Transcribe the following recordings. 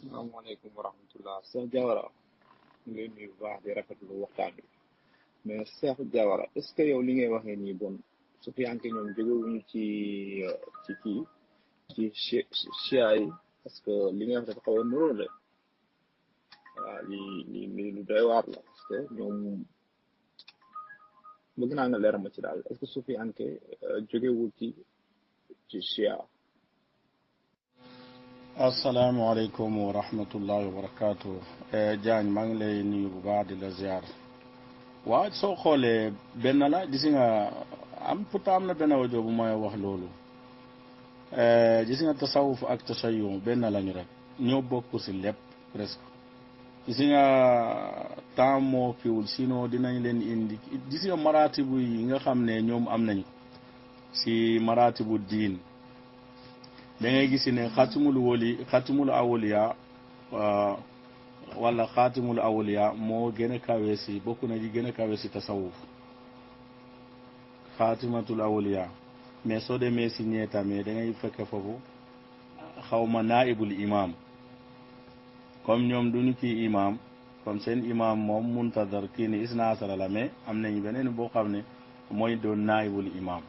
asalaamaaleykum wa rahmatullah Cheikh Diawara ñu ngi lay nuyu bu baax di rafetlu waxtaan bi mais Cheikh Diawara est-ce que yow li ngay waxee nii bon su fi anke ñoom jógewuñu ci kii ci chia yi parce que li ngay wax dafa xaw a nuroo de waaw li lu doy waar la parce que ñoom bëgg naa nga leeral ma ci daal est-ce que su fi anke jógewul ci chia. asalaamaaleykum wa rahmatullahi wa barakaatu. Diagne maa ngi lay nuyu bu baax di la ziar waaw soo xoolee benn la gis nga am pourtant am na benn audio bu may wax loolu gis nga tasawuf ak tashayyum benn lañu rek ñoo bokk si lépp presque gis nga temps moo fiwul sinon dinañ leen indi gis nga maratibu yi nga xam ne ñoom am nañ ko si maratibu diin da ngay gis ne xatimul awliya wala xaatimul awliya moo gën a kawe si bokk na di gën a kawe si tasawuf xaatimatul awliya mais soo demee si ñee tamit da ngay fekk foofu xawma naibul imam comme ñoom duñu kii imam comme seen imam moom muntadar kii ni isna asara la mais am nañ beneen boo xam ne mooy doon naibul imam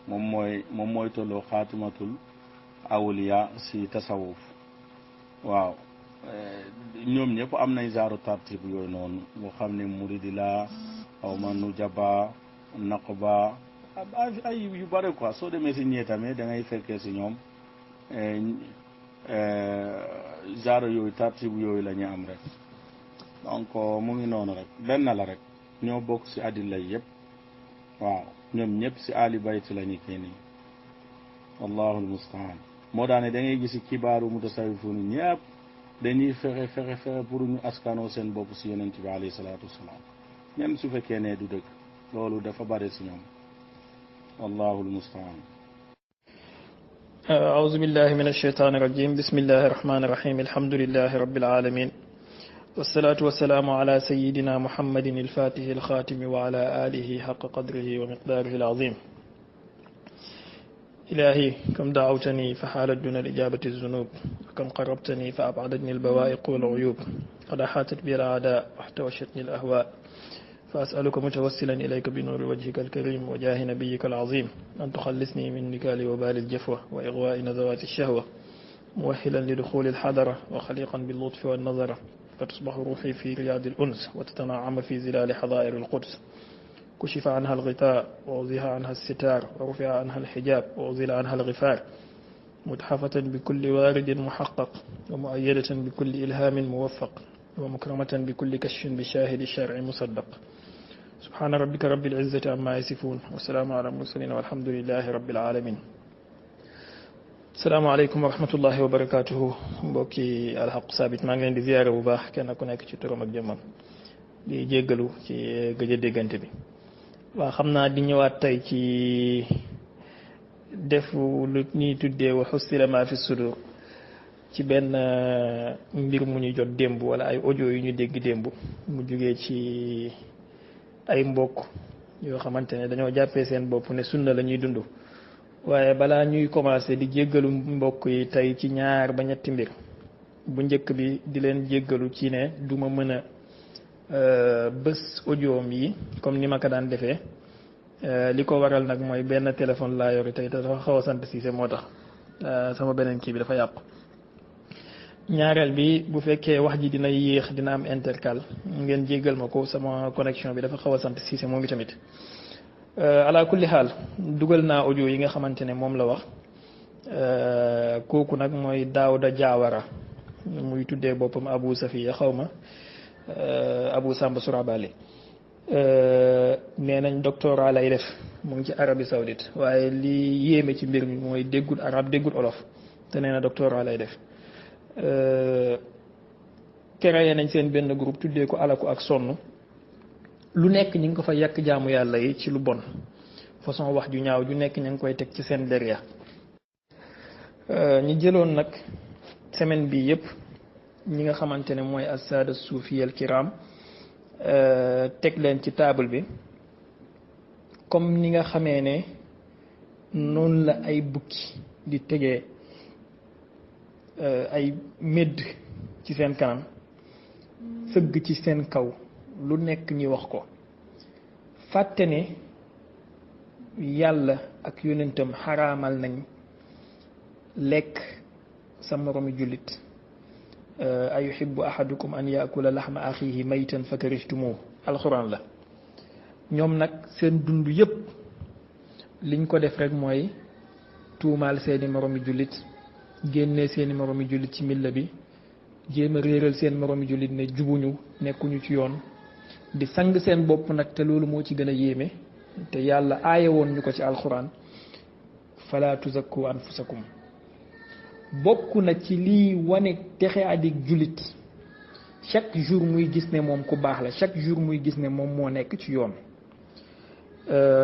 moom mooy tolloo xaatimatul awliya si tasawuf waaw ñoom ñëpp am nañ genre tartib yooyu noonu boo xam ne muridi la xaw ma nujaba naqba ay yu bare quoi soo demee si ñee tamit da ngay fekkee si ñoom genre yooyu tartib yooyu la ñu am rek donc mu ngi noonu rek benn la rek ñoo bokk si àddina yëpp waaw ñoom ñëpp si ali bayt la ñu kii nii wallahu almustaan moo daane da ngay gis kibaaru mutasawifun ñëpp dañuy fexe pour ñu askanoo seen bopp si yonent bi alayhi salaatu wasalaam même su fekkee ne du dëgg loolu dafa bare si ñoom wallahu almustaan أعوذ بالله من الشيطان الرجيم بسم الله الرحمن الرحيم الحمد لله رب العالمين والصلاة والسلام على سيدنا محمد الفاتح الخاتم وعلى آله حق قدره ومقداره العظيم إلهي كم دعوتني فحالت دون الإجابة الذنوب وكم قربتني فأبعدتني البوائق والعيوب قد أحاطت بي الأعداء واحتوشتني الأهواء فأسألك متوسلا إليك بنور وجهك الكريم وجاه نبيك العظيم أن تخلصني من نكال وبال الجفوة وإغواء نزوات الشهوة موهلا لدخول الحضرة وخليقا باللطف والنظرة فتصبح روحي في رياض الأنس وتتنعم في زلال حظائر القدس كشف عنها الغطاء ووضح عنها الستار ورفع عنها الحجاب وأزيل عنها الغفار متحفة بكل وارد محقق ومؤيدة بكل إلهام موفق ومكرمة بكل كشف بشاهد الشرع مصدق سبحان ربك رب العزة عما يصفون والسلام على المرسلين والحمد لله رب العالمين السلام عليكم ورحمة الله وبركاته mbokki alxaq saabit maa ngi leen di ziyaare bu baax kenn ku nekk ci turam ak jëmmam di jéggalu ci gëj a déggante bi waaw xam naa di ñëwaat tey ci def lu ñuy tuddee wa xussila ma fi sudur ci benn mbir mu ñu jot démb wala ay audio yu ñu dégg démb mu jugee ci ay mbokk yoo xamante ne dañoo jàppee seen bopp ne sunna la ñuy dund waaye balaa ñuy commencé di jéggalu mbokk yi tey ci ñaar ba ñetti mbir bu njëkk bi di leen jéggalu ci ne duma mën a bés audioom yi comme ni ma ko daan defee li ko waral nag mooy benn téléphone laa yori tey te dafa xaw a sant Cissé moo tax sama beneen kii bi dafa yàqu ñaareel bi bu fekkee wax ji dina yéex dina am intercal ngeen jéggal ma ko sama connexion bi dafa xaw a sant Cissé moom itamit ala kulli xaal dugal naa audio yi nga xamante ne moom la wax kooku nag mooy Daawda Jaawara muy tuddee boppam Abu Safiya xaw ma Abu Samba Surabali nee nañ doctorat lay def mu ngi ci Arabie Saoudite waaye li yéeme ci mbir mi mooy déggul arab déggul olof te nee na doctorat lay def créé nañ seen benn groupe tuddee ko alaku ak sonn lu nekk ñi ngi ko fa yàq jaamu yàlla yi ci lu bon façon wax ju ñaaw ju nekk ña ngi koy teg ci seen derrière ñi jëloon nag semaine bi yëpp ñi nga xamante ne mooy assaada suufiyal kiram teg leen ci table bi comme ni nga xamee ne noonu la ay bukki di tegee ay médd ci seen kanam sëgg ci seen kaw lu nekk ñi wax ko fàtte ne yàlla ak yonentam xaraamal nañ lekk sa moromi jullit ayuhibbu ahadukum an yaakula laxma axihi maytan fa karihtumuhu alxuraan la ñoom nag seen dund yépp liñ ko def rek mooy tuumaal seeni moromi jullit génnee seeni moromi jullit ci milla bi jéem a réeral seen moromi jullit ne jubuñu nekkuñu ci yoon di sang seen bopp nag te loolu moo ci gën a yéeme te yàlla aaye woon ñu ko ci alxuraan fala tuzakku anfusakum bokk na ci lii wane texe adik jullit chaque jour muy gis ne moom ku baax la chaque jour muy gis ne moom moo nekk ci yoon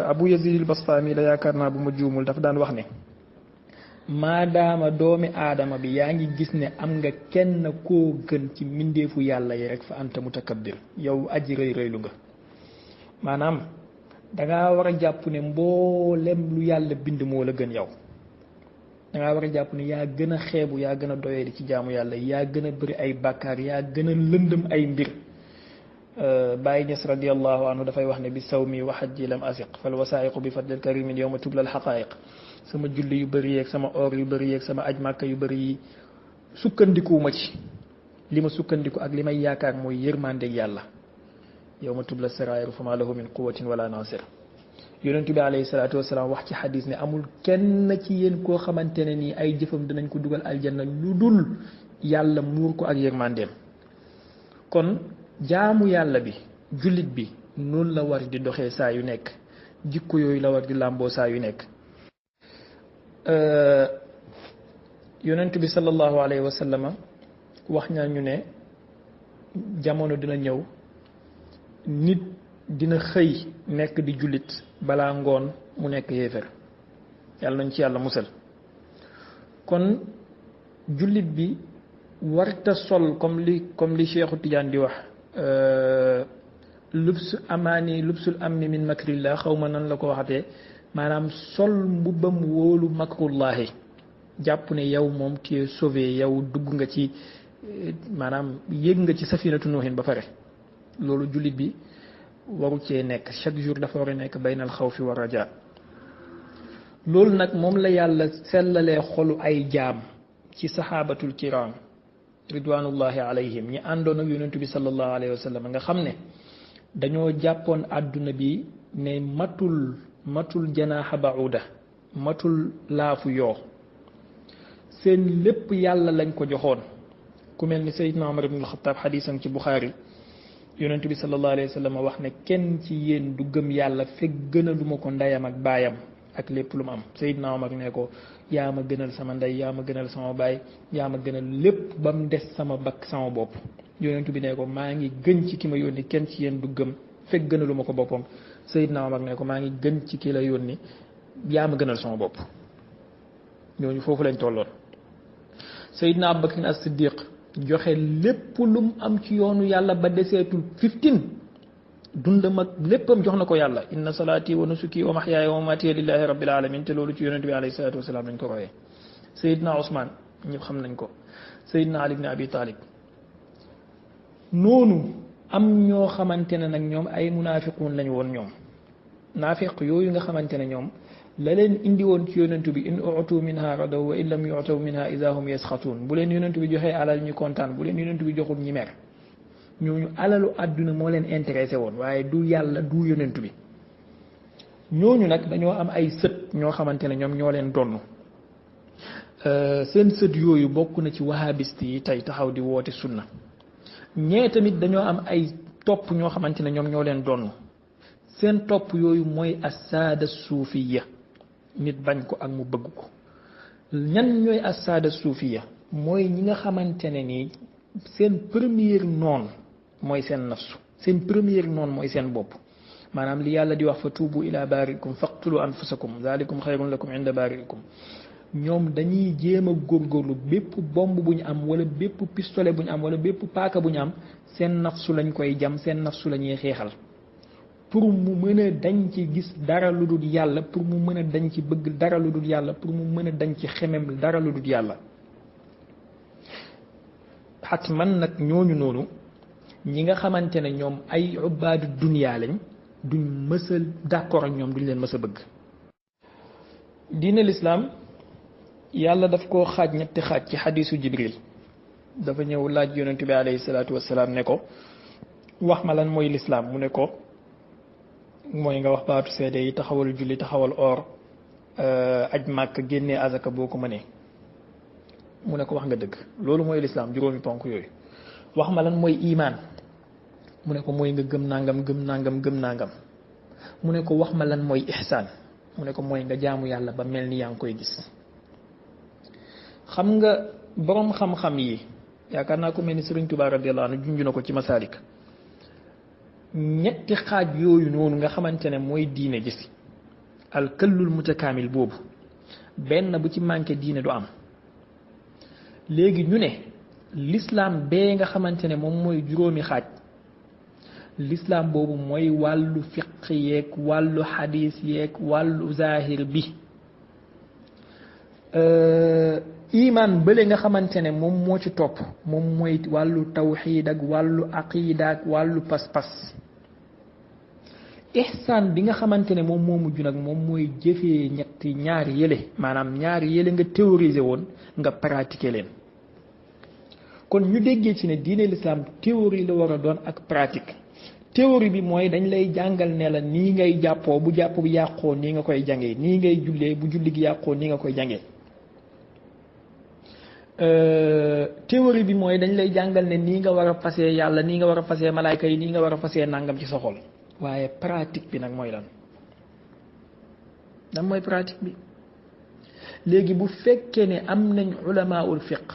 Abu Yazid al-Bastami la yaakaar naa bu ma juumul dafa daan wax ne maadaama doomi aadama bi yaa ngi gis ne am nga kenn koo gën ci mbindeefu yàlla yi rek fa anta mutakabbir yow aji rëy rëylu nga maanaam dangaa war a jàpp ne mboolem lu yàlla bind moo la gën yow dangaa war a jàpp ne yaa gën a xeebu yaa gën a doyadi ci jaamu yàlla yaa gën a bëri ay bàkkaar yaa gën a lëndëm ay mbir Baye Niass radiyallahu anhu dafay wax ne bi sawmi wa hajji lam asiq fal wasaa'iqu bi fadlil karimin yawma tubla al haqaa'iq sama julli yu bëri yeeg sama or yu bëri yeeg sama aj màkka yu bëri yi sukkandikuwuma ci li ma sukkandiku ak li may yaakaar mooy yërmandeeg yàlla yawma tubla saraa'iru fama lahu min quwwatin wala nasir yonent bi alayhi salaatu wasalaam wax ci xadis ne amul kenn ci yéen koo xamante ne nii ay jëfam dinañ ko dugal aljanna lu dul yàlla muur ko ak yërmandeem kon jaamu yàlla bi jullit bi noonu la war di doxee saa yu nekk jikko yooyu la war di làmboo saa yu nekk yonent bi sallallahu alayhi wa sallam wax na ñu ne jamono dina ñëw nit dina xëy nekk di jullit balaa ngoon mu nekk yéefar yàlla nañ ci yàlla musal kon jullit bi warta sol comme li Cheikhu Tidiane di wax lubsul amni min makrillah xaw ma nan la ko waxatee maanaam sol mbubbam wóolu makrullahi jàpp ne yow moom tu es sauvé yow dugg nga ci maanaam yéeg nga ci safinatu nuuhin ba pare loolu jullit bi waru cee nekk chaque jour dafa war a nekk baynal xawfi wa raja loolu nag moom la yàlla sellalee xolu ay jaam ci saxaabatul kiram ridwanullahi alayhim ñi àndoon ak yonentu bi sallallahu alayhi wa sallam nga xam ne dañoo jàppoon àdduna bi ne matul janaaxa bauda matul laafu yoo seen lépp yàlla lañ ko joxoon ku mel ni Seydina Omar ibn al-Khattab xadiisam ci Buxaari yonent bi sallallahu alayhi wa sallam wax ne kenn ci yéen du gëm yàlla fekk gënaluma ko ndeyam ak baayam ak lépp lu mu am Seydina Omar ne ko yaa ma gënal sama ndey yaa ma gënal sama baay yaa ma gënal lépp ba mu des sama bakk sama bopp yonent bi ne ko maa ngi gën ci ki ma yónni kenn ci yéen du gëm fekk gënaluma ko boppam Seydina Omar ne ko maa ngi gën ci ki la yónni yaa ma gënal sama bopp ñooñu foofu lañ tolloon Seydina Abubakar as-Siddiq joxe lépp lum am ci yoonu yàlla ba deseetul 15 dundam ak léppam jox na ko yàlla inna salaati wa nusuki wa mahyaaya wa mamaati lillahi rabbil alamin te loolu ci yonent bi alayhi salaatu wasalaam lañ ko royee Seydina Ousmane ñëpp xam nañ ko Seydina Ali ibn Abi Talib noonu am ñoo xamante ne nag ñoom ay munaafiquun lañ woon ñoom naafiq yooyu nga xamante ne ñoom la leen indi woon ci yonentu bi in utu minha radaw wa in lam yu'taw minha idha hum yasxatuun bu leen yonentu bi joxee alal ñu kontaan bu leen yonentu bi joxul ñi mer ñooñu alalu àdduna moo leen intéressé woon waaye du yàlla du yonentu bi ñooñu nag dañoo am ay sët ñoo xamante ne ñoom ñoo leen donn seen sët yooyu bokk na ci wahabiste yi tey taxaw di woote sunna ñee tamit dañoo am ay topp ñoo xamante ne ñoom ñoo leen donn seen topp yooyu mooy assaada suufiya nit bañ ko ak mu bëgg ko ñan ñooy assaada suufiya mooy ñi nga xamante ne nii seen première noon mooy seen nafsu seen première noon mooy seen bopp maanaam li yàlla di wax fa tuubu ila baarikum faqtulu anfusakum zalikum xayrun lakum inda baarikum ñoom dañuy jéem a góorgóorlu bépp bomb bu ñu am wala bépp pistolet bu ñu am wala bépp paaka bu ñu am seen nafsu lañ koy jam seen nafsu la ñuy xeexal pour mu mën a dañ ci gis dara lu dul yàlla pour mu mën a dañ ci bëgg dara lu dul yàlla pour mu mën a dañ ci xemem dara lu dul yàlla xatman nag ñooñu noonu ñi nga xamante ne ñoom ay ubbaadu dunya lañ duñ mës a d'accord ak ñoom duñ leen mës a bëgg. diine lislaam yàlla daf koo xaaj ñetti xaaj ci xadiisu jibril dafa ñëw laaj yonentu bi alayhi salaatu wassalaam ne ko wax ma lan mooy lislaam mu ne ko mooy nga wax baatu seede yi taxawal julli taxawal or aj màkk génnee azaka boo ko mënee mu ne ko wax nga dëgg loolu mooy lislaam juróomi ponk yooyu. wax ma lan mooy imaan mu ne ko mooy nga gëm nangam gëm nangam gëm nangam mu ne ko wax ma lan mooy ihsaan mu ne ko mooy nga jaamu yàlla ba mel ni yaa ngi koy gis. xam nga boroom xam-xam yi yaakaar naa ko mel ni Sëriñ Tuubaa radiyallaahu anhu junj na ko ci Masaalik ñetti xaaj yooyu noonu nga xamante ne mooy diine gis al këllul mutakaamil boobu benn bu ci manqué diine du am. léegi ñu ne l'islam bee nga xamante ne moom mooy juróomi xaaj l'islam boobu mooy wàllu fiq yeeg wàllu xadiis yeeg wàllu zahir bi. iman bële nga xamante ne moom moo ci topp moom mooy wàllu tawxiid ak wàllu aqida ak wàllu pas-pas. ihsaan bi nga xamante ne moom moo mujj nag moom mooy jëfee ñaari yële maanaam ñaari yële nga théoriser woon nga pratiquer leen. kon ñu déggee ci ne diine l'islam théorie la war a doon ak pratique. théorie bi mooy dañ lay jàngal ne la nii ngay jàppoo bu jàpp bi yàqoo nii nga koy jàngee nii ngay jullee bu julli gi yàqoo nii nga koy jàngee. théorie bi mooy dañ lay jàngal ne nii nga war a fasee yàlla nii nga war a fasee malaayka yi nii nga war a fasee nangam ci sa xol waaye pratique bi nag mooy lan mooy pratique bi. léegi bu fekkee ne am nañ ulamaul fiqh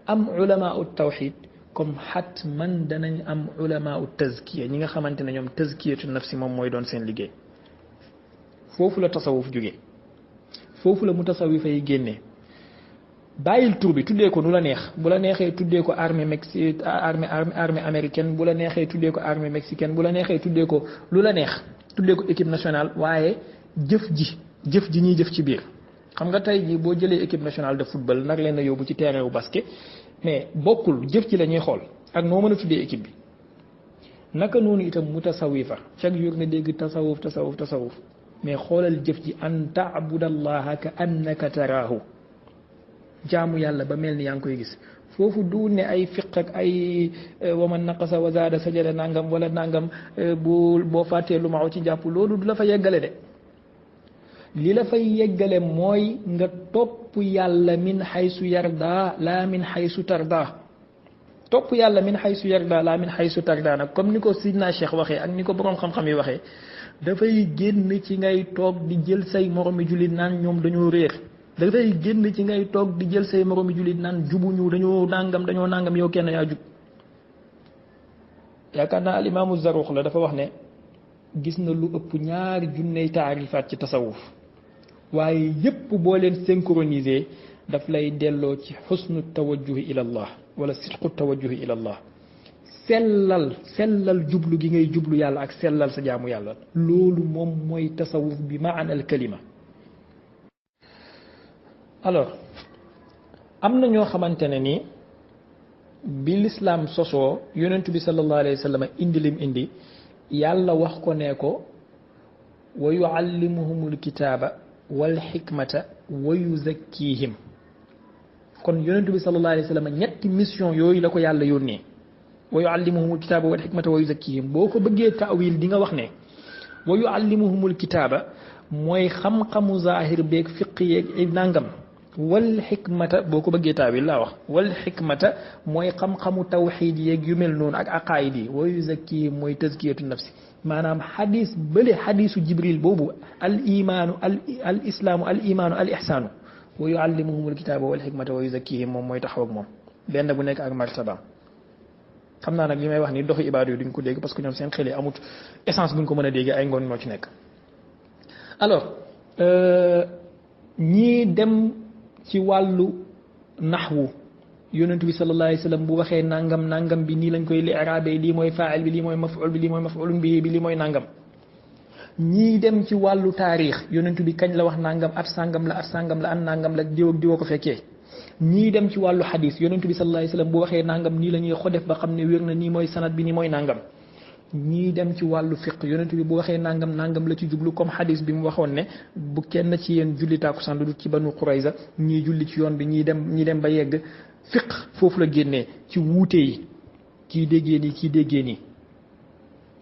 am ulamaul tawxid comme xatman danañ am ulamaul tazkiya ñi nga xamante ne ñoom tazkiyatu nafsi moom mooy doon seen liggéey. foofu la tasawuf jógee foofu la mutasawifa yi génnee. bàyyil tur bi tuddee ko nu la neex bu la neexee tuddee ko armée américaine bu la neexee tuddee ko armée mexicaine bu la neexee tuddee ko lu la neex tuddee ko équipe nationale waaye jëf ji ñuy jëf ci biir. xam nga tey jii boo jëlee équipe nationale de football nag leen a yóbbu ci terrain wu basket mais bokkul jëf ci la ñuy xool ak noo mën a tuddee équipe bi. naka noonu itam mutasawifa chaque jour nga dégg tasawuf mais xoolal jëf ji an taabudallaha ka annaka taraahu jaamu yàlla ba mel ni yaa ngi koy gis. foofu du ne ay fiq ak ay waman naqasa wa zaada sajada nangam wala nangam boo fàttee lu maaw ci jàpp loolu du la fa yeggale de. li la fay yeggale mooy nga topp yàlla min xaysu yarda laa min xaysu tarda. topp yàlla min xaysu yarda laa min xaysu tarda nag comme ni ko Sidna Cheikh waxee ak ni ko boroom xam-xam yi waxee dafay génn ci ngay toog di jël say moromi jullit naan ñoom dañoo réer. dafay génn ci ngay toog di jël say moromi jullit naan jubuñu dañoo nangam yow kenn yaa jub. yaakaar naa al imaamu Zaruq la dafa wax ne gis na lu ëpp 2 junney taarifaat ci tasawuf waaye yépp boo leen synchroniser daf lay delloo ci xusnu tawajjuhi ila allah wala sidqu tawajjuhi ila allah. sellal jublu gi ngay jublu yàlla ak sellal sa jaamu yàlla loolu moom mooy tasawuf bi maana al kalima. alors am na ñoo xamante ne ni bi lislaam sosoo yonentu bi sallallahu alayhi wa sallam indi lim indi yàlla wax ko ne ko wa yuallimuhumul kitaaba wal xikmata wa yuzakkihim. kon yonentu bi sallallahu alayhi wa sallam ñetti mission yooyu la ko yàlla yónnee wa yuallimuhumul kitaaba wal xikmata wa yuzakkihim. boo ko bëggee taawil di nga wax ne wa yuallimuhumul kitaaba mooy xam-xamu zahir beeg fiq yeeg nangam. wal xikmata boo ko bëggee taawil laa wax wal xikmata mooy xam-xamu tawxiid yeeg yu mel noonu ak aqaayid yi wa yuzakkihim mooy tazkiyatu nafsi. maanaam xadis bële xadisu jibril boobu al imaanu al islaamu al imaanu al ihsaanu wa yuallimuhumul kitaaba wal xikmata wa yuzakkihim moom mooy taxaw ak moom benn bu nekk ak martabaam. xam naa nag li may wax ni doxu ibaadu yi duñ ko dégg parce que ñoom seen xel yi amut essence buñ ko mën a déggee ay ngoon ñoo ci nekk. alors ñii dem ci wàllu naxwu yonent bi sallallahu alayhi wa sallam bu waxee nangam bi nii lañ koy li arabe lii mooy faa'il bi lii mooy maf'ul bi lii mooy maf'ulun bihi bi lii mooy nangam. ñii dem ci wàllu taarix yonent bi kañ la wax nangam at sangam la an nangam la diw ak diw ko fekkee ñii dem ci wàllu xadis yonent bi sallallahu alayhi wasallam bu waxee nangam nii la ñuy def ba xam ne wér na nii mooy sanad bi nii mooy nangam. ñii dem ci wàllu fiq yonent bi bu waxee nangam nangam la ci jublu comme xadis bi mu waxoon ne bu kenn ci yéen julli tàkkusaan lu dul ci banu Qurayza ñii julli ci yoon bi ñii dem ba yegg fiq foofu la génnee ci wuute yi kii déggee nii kii déggee nii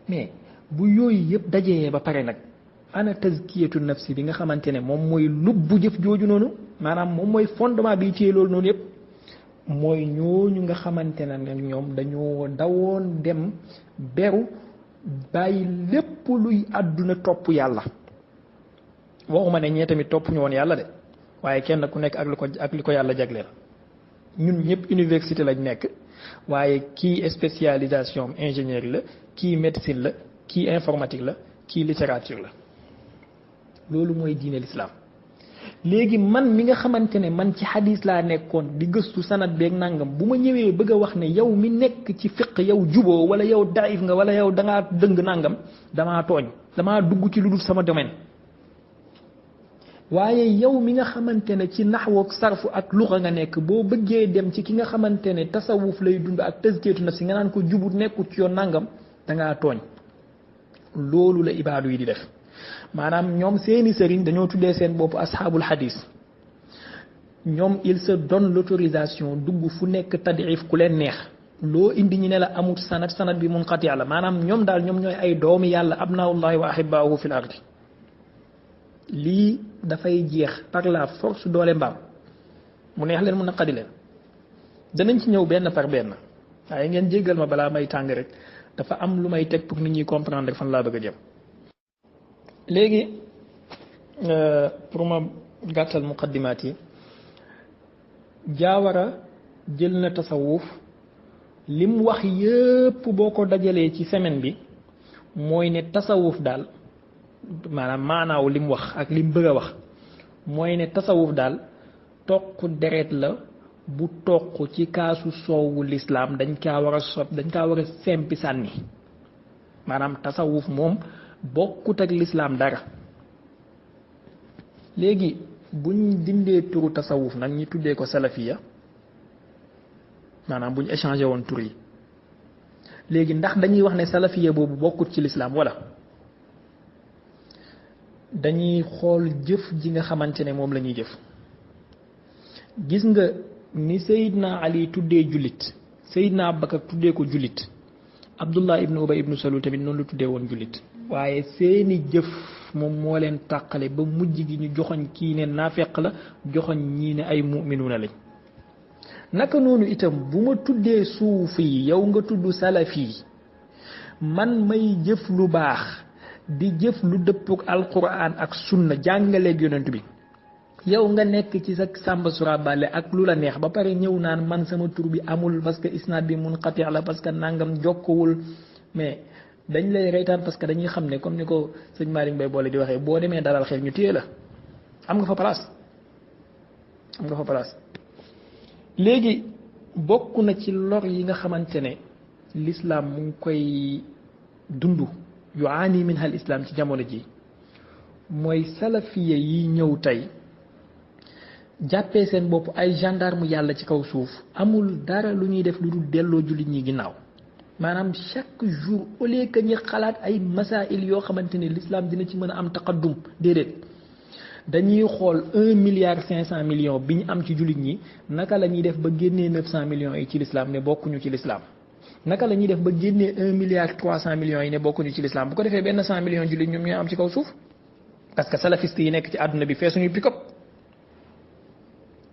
mais bu yooyu yëpp dajee ba pare nag ana tazkiyatu nafsi bi nga xamante ne moom mooy lubbu jëf jooju noonu maanaam moom mooy fondement bi téye loolu noonu yëpp mooy ñooñu nga xamante ne ñoom dañoo dawoon dem beru bàyyi lépp luy àdduna topp yàlla waxuma ne ñee tamit topp ñu woon yàlla de waaye kenn ku nekk ak li ko yàlla jagleel ñun ñëpp université lañ nekk waaye kii spécialisation ingénierie la kii médecine la kii informatique la kii littérature la loolu mooy diine l'islam léegi man mi nga xamante ne man ci xadis laa nekkoon di gëstu sanad beeg nangam bu ma ñëwee bëgg a wax ne yow mi nekk ci fiq yow juboo wala yow daif nga wala yow dangaa dëng nangam damaa tooñ damaa dugg ci lu dul sama domaine waaye yow mi nga xamante ne ci naxwoog sarfu ak luxa nga nekk boo bëggee dem ci ki nga xamante ne tasawuf lay dund ak tazkiyatu nafsi nga naan ko jubut nekkut ci yoon nangam dangaa tooñ loolu la ibaadu yi di def maanaam ñoom seeni sëriñ dañoo tuddee seen bopp asxaabul xadis ñoom il se donne l'autorisation dugg fu nekk tadif ku leen neex loo indi ñu ne la amut sanad bi munqati la maanaam ñoom daal ñoom ñooy ay doomi yàlla abnaullahi wa ahibbaahu fil ardi lii dafay jeex par la force doole mbaam mu neex leen mu naqadi leen danañ ci ñëw benn par benn waaye ngeen jéggal ma balaa may tàng rek dafa am lu may teg pour nit ñi comprendre fan laa bëgg a jëm léegi pour ma gàttal muqaddimaat yi Jaawara jël na tasawuf lim wax yëpp boo ko dajalee ci semaine bi mooy ne tasawuf daal maanaam maanaaw lim wax ak lim bëgg a wax mooy ne tasawuf daal toq deret la bu toq ci kaasu soowu lislaam dañ kaa war a sempi sànni maanaam tasawuf moom bokkut ak lislaam dara léegi buñ dindee turu tasawuf nag ñi tuddee ko salafiya maanaam buñ échangé woon tur yi léegi ndax dañuy wax ne salafiya boobu bokkut ci lislaam wala dañuy xool jëf ji nga xamante ne moom la ñuy jëf gis nga ni Seydina Ali tuddee jullit Seydina Abubakar tuddee ko jullit Abdullah ibnu Ubay ibnu Salul tamit noonu la tuddee woon jullit waaye seeni jëf moom moo leen tàqale ba mujj gi ñu joxoñ kii ne naafeq la joxoñ ñii ne ay muminuuna lañ naka noonu itam bu ma tuddee suufi yow nga tudd salafi man may jëf lu baax di jëf lu dëppog alquran ak sunna jàngaleeg yonent bi yow nga nekk ci sa sàmba surabale ak lu la neex ba pare ñëw naan man sama tur bi amul parce que isnaad bi munqati la parce que nangam jokkowul mais dañ lay reytaan parce que dañuy xam ne comme ni ko sëñ Malick Mbaye boole di waxee boo demee dalal xel ñu téye la am nga fa place léegi bokk na ci lor yi nga xamante ne l'islam mu ngi koy dund yu aani min hal islam ci jamono ji mooy salafiya yi ñëw tey jàppee seen bopp ay gendarme yàlla ci kaw suuf amul dara lu ñuy def lu dul delloo jullit ñi ginnaaw maanaam chaque jour au lieu que ñu xalaat ay masail yoo xamante ne l'islam dina ci mën a am taqaddum déedéet dañuy xool 1,5 milliard bi ñu am ci jullit ñi naka la ñuy def ba génnee 900 millions yi ci l'islam ne bokkuñu ci l'islam naka la ñuy def ba génnee 1,3 milliard yi ne bokkuñu ci l'islam bu ko defee benn 100 millions jullit ñoom ñooy am ci kaw suuf parce que salafiste yi nekk ci àdduna bi feesuñu pick-up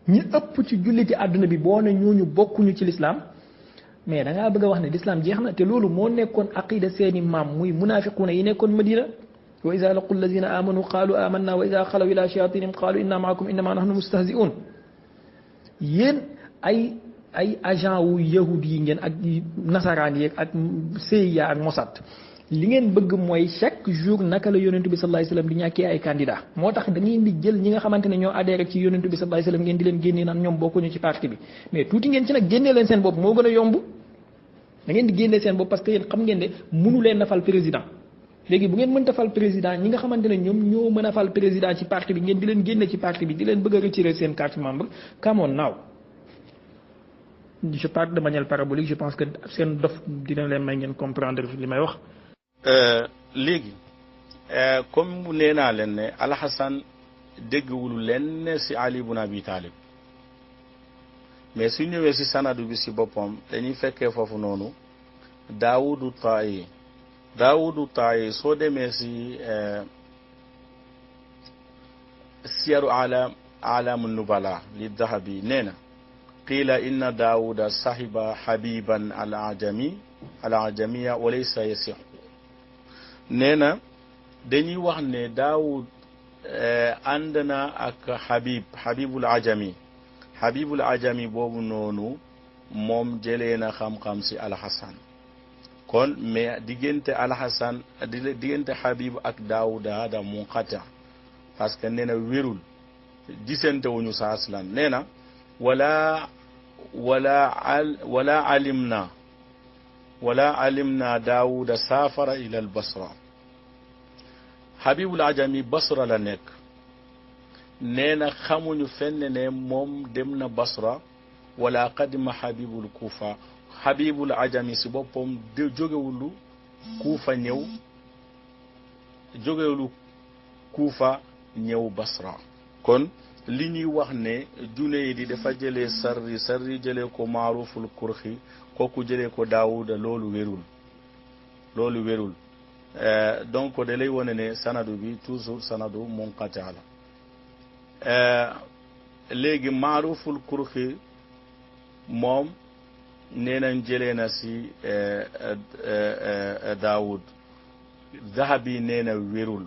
ñi ëpp ci julliti àdduna bi boo ne ñooñu bokkuñu ci l'islam mais da ngaa bëgg a wax ne l'islam jeex na te loolu moo nekkoon aqida seeni maam muy munafiquuna yi nekkoon Madina wa iza laqu allazina amanu qaalu amanna wa iza xalaw ila shayatinihim qaalu inna maakum innama nahnu mustahzi'un yéen ay agent wu yahud yi ngeen ak nasaraan yi ak CIA ak Mossad li ngeen bëgg mooy chaque jour naka la yonentu bi sallallahu alayhi wasallam di ñàkkee ay candidat moo tax da ngeen di jël ñi nga xamante ne ñoo adhéré ci yonentu bi sallallahu alayhi wasallam ngeen di leen génnee naan ñoom bokkuñu ci parti bi mais tuuti ngeen ci nag génnee leen seen bopp moo gën a yomb da ngeen di génnee seen bopp parce que yéen xam ngeen ne mënu leen na fal président léegi bu ngeen mënta fal président ñi nga xamante ne ñoom ñoo mën a fal président ci parti bi ngeen di leen génne ci parti bi di leen bëgg a retirer seen carte membre come on now je parle de manière parabolique, je pense que seen dof dina leen may ngeen comprendre li may wax. léegi comme nee naa leen ne Alxasan déggwul lenn si Ali ibn Abi Talib mais su ñëwee si sanadu bi si boppam dañuy fekkee foofu noonu Daawudu Taayi soo demee si siyaru alamu nubala li Dahabi nee na qiila inna Daawuda sahiba habiban al-ajamiya wa laysa yasih nee na dañuy wax ne Daawud ànd na ak Habibul Ajami boobu noonu moom jëlee na xam-xam si Alxasan kon mais diggante Habib ak Daawuda hada munqati parce que nee na wérul gisante wuñu sa aslan nee na wala alimna Daawuda saafara ila al Basra Habibul Ajami Basra la nekk nee na xamuñu fenn ne moom dem na Basra wala qadima Habibul Kufa Habibul Ajami si boppam jógewulu Kufa ñëw Basra kon li ñuy wax ne Junayd dafa jëlee sarri jëlee ko Maaruful Kurxi kooku jëlee ko Daawuda loolu wérul donc da lay wone ne sanadu bi toujours sanadu munqati la léegi Maaruful Kurxi moom nee nañ jëlee na si Daawud Zahabi nee na wérul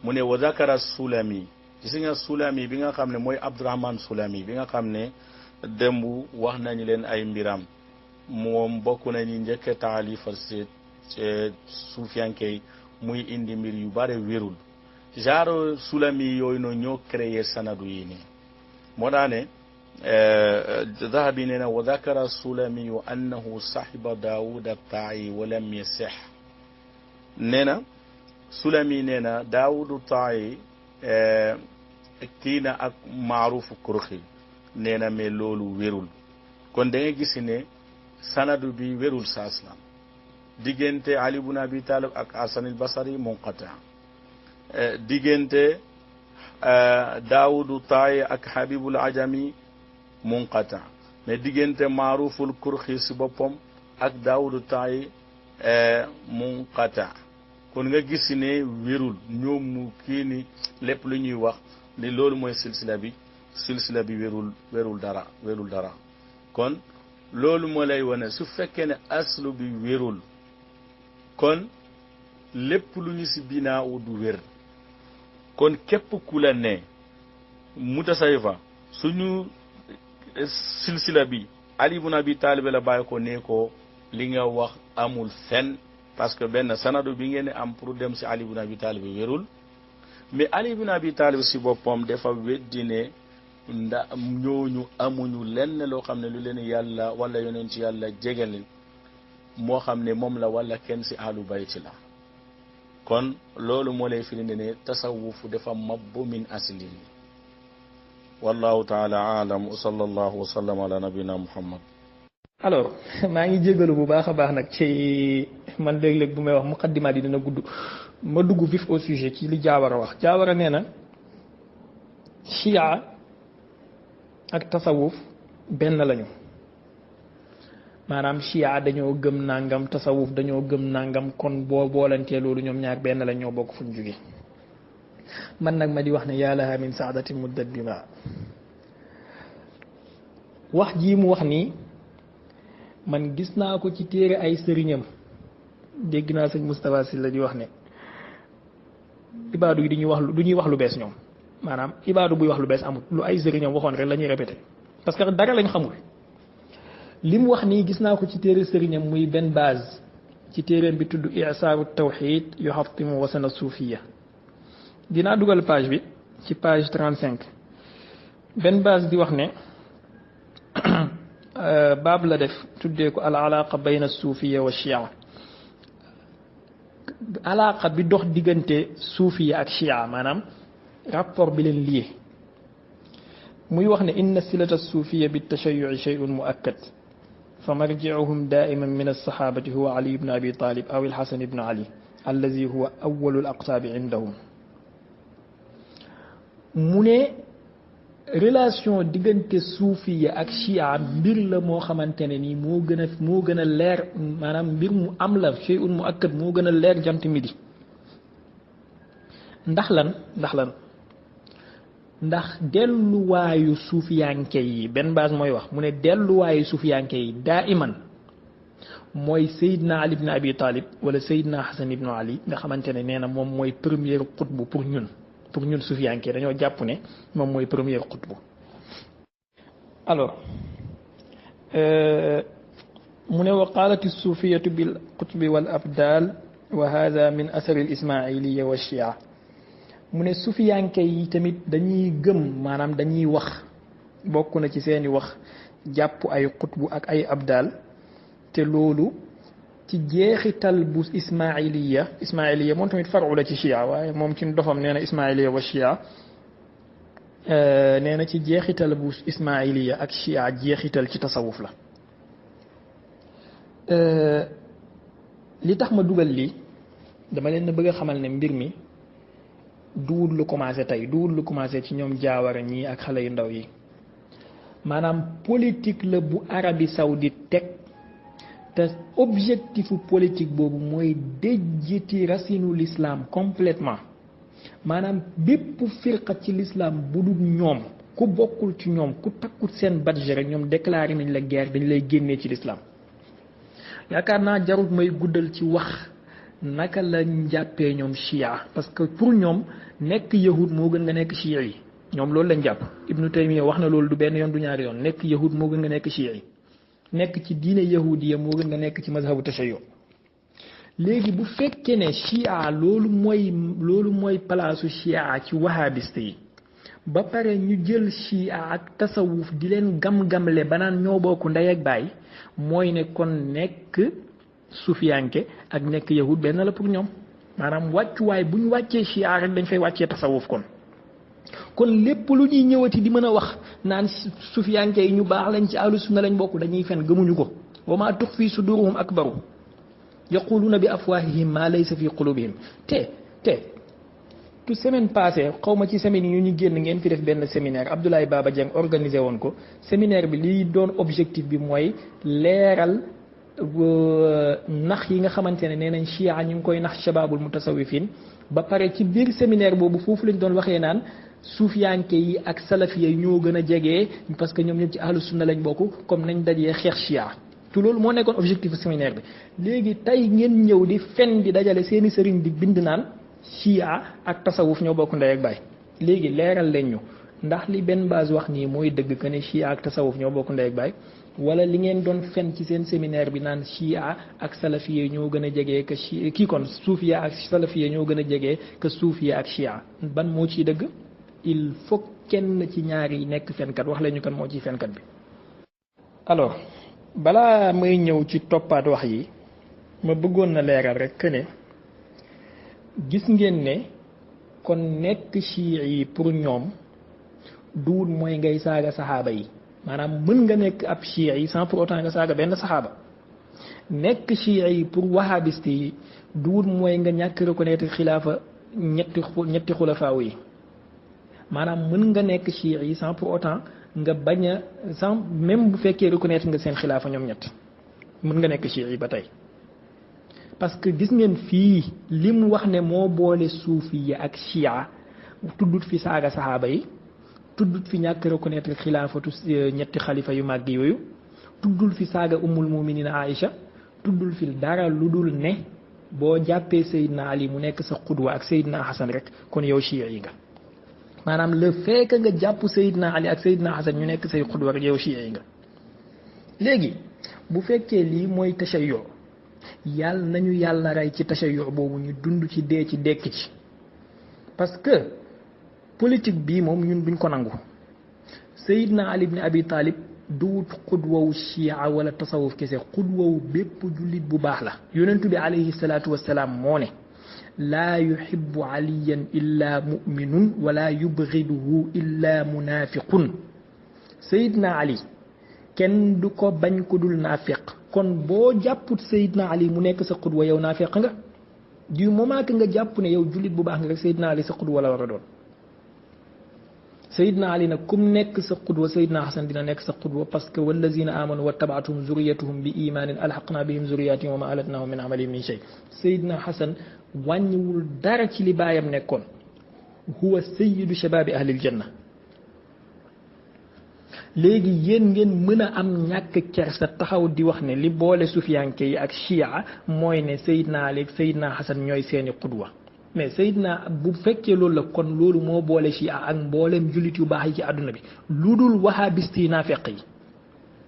mu ne wa zakara Sulami gis nga Sulami bi nga xam ne mooy Abdurahman Sulami bi nga xam ne démb wax nañu leen ay mbiram moom bokk nañu njëkk taalifal si suufiyankey muy indi mbir yu bare wérul genre Sulami yooyu noonu ñoo créé sanadu yi nii moo daa ne Zahabi nee na wa zakara Sulami annahu sahiba Daawud at-Taa'i wa lam yasih nee na Sulami nee na Daawudu Taa'i kii na ak Maarufu Kurxi nee na mais loolu wérul kon da ngay gis ne sanadu bi wérul sa aslam diggante Ali ibn Abi Talib ak Hasan al-Basri munqati diggante Daawudu Taa'i ak Habibul Ajami munqati mais diggante Maaruful Kurxi si boppam ak Daawudu Taa'i munqati kon nga gis ne wérul ñoom mu kii ni lépp lu ñuy wax ni loolu mooy silsila bi wérul dara kon loolu moo lay wane su fekkee ne aslu bi wérul kon lépp lu ñu si binaa u du wér kon képp ku la ne mutasawifa suñu silsila bi Ali ibn Abi Talib la bàyyi ko ne ko li nga wax amul fen parce que benn sanadu bi ngeen am pour dem si Ali ibn Abi Talib wérul mais Ali ibn Abi Talib si boppam dafa weddi ne ñooñu amuñu lenn loo xam ne lu leen yàlla wala yonent ci yàlla jégalin moo xam ne moom la wala kenn si ahlu bayti la kon loolu moo lay firinde ne tasawuf dafa mabbu min asli wallahu taala alam wa sallallahu wa sallam ala nabina muhammad. alors maa ngi jégalu bu baax a baax nag ci man léeg-léeg bu may wax muqaddimaat yi dina gudd ma dugg vif au sujet ci li Jaawara wax Jaawara nee na chia ak tasawuf benn lañu maanaam chia dañoo gëm nangam tasawuf dañoo gëm nangam kon boo boolantee loolu ñoom ñaar benn lañ ñoo bokk fuñ jóge man nag ma di wax ne yaa laha min saadati muddat bi ma wax jii mu wax nii man gis naa ko ci téere ay sëriñam dégg naa sëñ Moustapha Sylla di wax ne ibaadu yi du ñuy wax lu bees ñoom maanaam ibaadu buy wax lu bees amul lu ay sëriñam waxoon rek la ñuy répété parce que dara lañ xamul li mu wax nii gis naa ko ci téere sëriñam muy benn base ci téereem bi tudd i'saaru tawxid yuhaftimu wasana suufiya dinaa dugal page bi ci page 35 benn base di wax ne baab la def tuddee ko al alaqa bayna suufiya wa chia alaqa bi dox diggante suufiya ak chia maanaam rapport bi leen lié muy wax ne inna silata suufiya bi tashayuci shay'un muakkad fa marjicuhum daiman min alsahabati huwa ali ibn abi talib aw alxasan ibn ali allazi huwa awalu alaqtaabi indahum mu ne relation diggante suufiya ak chia mbir la moo xamante ne nii moo gën a leer maanaam mbir mu am la shay'un muakkad moo gën a leer jant midi ndax lan ndax delluwaayu suufiyanke yi benn base mooy wax mu ne delluwaayu suufiyanke yi daa iman mooy Seydina Ali ibn Abi Talib wala Seydina Hassan ibn Ali nga xamante ne nee na moom mooy premier xutbu pour ñun suufiyanke dañoo jàpp ne moom mooy premier xutbu. alors mu ne wa qaalat suufiyatu bil qutbi wal abdal wa hada min asari al ismailiya wa chia mu ne sufiyanke yi tamit dañuy gëm maanaam dañuy wax bokk na ci seeni wax jàpp ay xutbu ak ay abdal te loolu ci jeexital bu ismailiya moom tamit faru la ci chia waaye moom ci dofam nee na ismailiya wa chia nee na ci jeexital bu ismailiya ak chia jeexital ci tasawuf la li tax ma dugal lii dama leen bëgg a xamal ne mbir mi duwul lu commencé tey duwul lu commencé ci ñoom jaawara ñii ak xale yu ndaw yi maanaam politique la bu Arabie Saoudite teg te objectifu politique boobu mooy déjjiti racinu l'islam complètement maanaam bépp firqa ci l'islam bu dul ñoom ku bokkul ci ñoom ku takkut seen badge rek ñoom déclaré nañ la guerre dañ lay génnee ci l'islam yaakaar naa jarut may guddal ci wax naka lañ jàppee ñoom chia parce que pour ñoom nekk yahud moo gën nga nekk chia yi ñoom loolu lañ jàpp Ibnu Taymiya wax na loolu du benn yoon du ñaari yoon nekk yahud moo gën nga nekk chia yi nekk ci diine yahudiya moo gën nga nekk ci mazhabu tashayyu léegi bu fekkee ne chia loolu mooy palaasu chia ci wahabiste yi ba pare ñu jël chia ak tasawuf di leen gam-gamle ba naan ñoo bokk ndey ak baay mooy ne kon nekk sufiyanke ak nekk yahud benn la pour ñoom maanaam wàccuwaay bu ñu wàccee chia rek dañ fay wàccee tasawuf kon lépp lu ñuy ñëwati di mën a wax naan sufiyanke yi ñu baax lañ ci ahlu sunna lañ bokk dañuy fen gëmuñu ko wa ma tux fi suduruhum akbaru yaquluna bi afwahihim ma laysa fi qulubihim te tout semaine passée xaw ma ci semaine yi ñu génn ngeen fi def benn séminaire Abdoulaye Baba Dieng organisé woon ko séminaire bi liy doon objectif bi mooy leeral nax yi nga xamante ne nee nañ chia ñu ngi koy nax shababul mutasawifin ba pare ci biir séminaire boobu foofu lañ doon waxee naan suufiyanke yi ak salafiya yi ñoo gën a jege parce que ñoom ñëpp ci ahlu sunna lañ bokk comme nañ dajee xeex chia te loolu moo nekkoon objectif séminaire bi léegi tey ngeen ñëw di fen di dajale seeni sëriñ di bind naan chia ak tasawuf ñoo bokk ndey ak baay léegi leeral leen ñu ndax li benn base wax nii mooy dëgg que ne chia ak tasawuf ñoo bokk ndey ak baay wala li ngeen doon fen ci seen séminaire bi naan chia ak salafiya ñoo gën a jege que kii kon suufiya ak salafiya ñoo gën a jege que suufiya ak chia ban moo ciy dëgg il faut kenn ci ñaar yi nekk fenkat wax leen ñu kan moo ciy fenkat bi. alors balaa may ñëw ci toppaat wax yi ma bëggoon na leeral rek que ne gis ngeen ne kon nekk chia yi pour ñoom duwul mooy ngay saaga saxaaba yi. maanaam mën nga nekk ab chia yi sans pour autant nga saaga benn saxaaba nekk chia yi pour wahabiste yi duwut mooy nga ñàkk reconnaître xilaafa ñetti xulafaaw yi maanaam mën nga nekk chia yi sans pour autant nga bañ a sans même bu fekkee reconnaître nga seen xilaafa ñoom ñett mën nga nekk chia yi ba tey parce que gis ngeen fii li mu wax ne moo boole suufiya ak chia tuddut fi saaga saxaaba yi tuddut fi ñàkk reconnaître xilaafatu ñetti xalifa yu màgg yooyu tuddul fi saaga ummul muminina Aïcha tuddul fi dara lu dul ne boo jàppee Seydina Ali mu nekk sa xudwa ak Seydina Hassan rek kon yow chia yi nga maanaam le fait que nga jàpp Seydina Ali ak Seydina Hassan ñu nekk say xudwa rek yow chia yi nga léegi bu fekkee lii mooy tashayyu yàlla nañu yàlla rey ci tashayyu boobu ñu dund ci dee ci dekk ci parce que politique bii moom ñun duñ ko nangu Seydina Ali ibn Abi Talib duwut xudwawu chia wala tasawuf kese xudwawu bépp jullit bu baax la yonentu bi alayhi salaatu wassalaam moo ne laa yuhibbu aliyan illa muminun wala yubgiduhu illa munafiqun Seydina Ali kenn du ko bañ ko dul naafiq kon boo jàpput Seydina Ali mu nekk sa xudwa yow naafiq nga du moment que nga jàpp ne yow jullit bu baax nga rek Seydina Ali sa xudwa la war a doon Seydina Ali nag kum nekk sa xudwa Seydina Xasan dina nekk sa xudwa parce que wallazina amanu wattaba'atuhum zurriyatuhum bi imanin alhaqna bihim zurriyatihim wa ma alatnahum min amalihim min shay Seydina Xasan wàññiwul dara ci li baayam nekkoon huwa sayyidu shababi ahlil janna léegi yéen ngeen mën a am ñàkk kersa taxaw di wax ne li boole sufiyanke yi ak chia mooy ne Seydina Ali ak Seydina Xasan ñooy seeni xudwa mais Seydina bu fekkee loolu la kon loolu moo boole chia ak mbooleem jullit yu baax yi ci àdduna bi lu dul wahabiste yi naafeq yi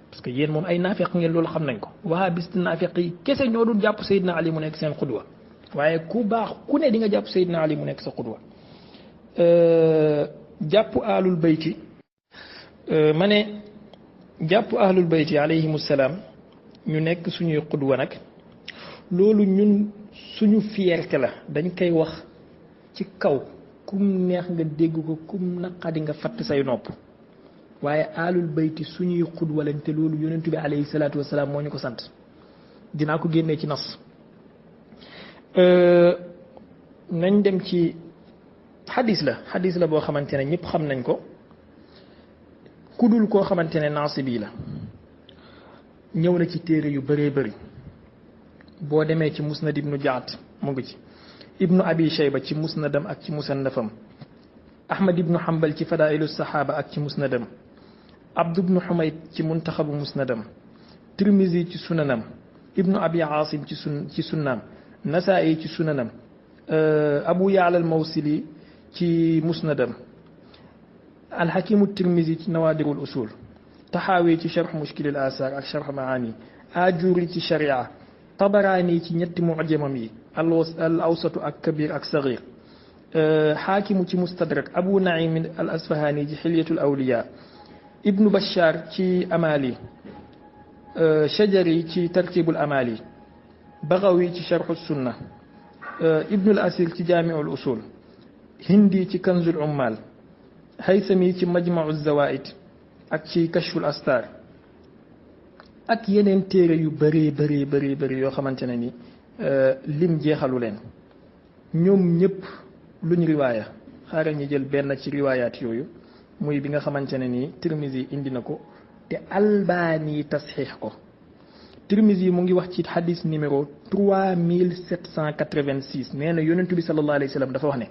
parce que yéen moom ay naafeq ngeen loolu xam nañ ko wahabiste naafeq yi kese ñoo dul jàpp Seydina Ali mu nekk seen xudwa waaye ku baax ku ne di nga jàpp Seydina Ali mu nekk sa xudwa jàpp ahlul bayti ma ne jàpp ahlul bayti alayhimu salaam ñu nekk suñuy xudwa nag loolu ñun suñu fierté la dañ koy wax ci kaw kum neex nga dégg ko kum naqadi nga fatt say nopp waaye ahlul bayti suñuy xudwa lañ te loolu yonentu bi alayhi salaatu wasalaam moo ñu ko sant dinaa ko génnee ci nas nañ dem ci xadis la boo xamante ne ñëpp xam nañ ko kudul koo xamante ne naasibi la ñëw na ci téere yu bëree bëri boo demee ci musnad ibnu jaat mu ngi ci ibnu abi shayba ci musnadam ak ci musannafam ahmad ibnu hanbal ci fadailu saxaaba ak ci musnadam abdu ibnu humayd ci muntaxabu musnadam tirmisi ci sunanam ibnu abi aasim ci sunnaam nasaa'i ci sunanam abu yaala al mawsili ci musnadam alxakimu tirmisi ci nawaadirul usul taxaawi ci sharx mushkilil asaar ak sharx maani ajuri ci sharia tabaraani ci ñetti mujamam yi al awsatu ak kabir ak sagir xaakimu ci mustadrak abu naim al asfahani ci xilyatul awliya ibnu bashar ci amali shajari ci tartibul amali bagawi ci sharxu sunna ibnul asir ci jaamiul usul hindi ci kanzul ummal haysami ci majmau zawaid ak ci kashful astar ak yeneen téere yu bëri yoo xamante ne ni lim jeexalu leen ñoom ñëpp luñ riwaaya xaaral ñu jël benn ci riwaayaat yooyu muy bi nga xamante ne ni Tirmizi indi na ko te Albani tasxiix ko Tirmizi mu ngi wax ci xadis numéro 3786 nee na yonentu bi sallallahu alayhi wa sallam dafa wax ne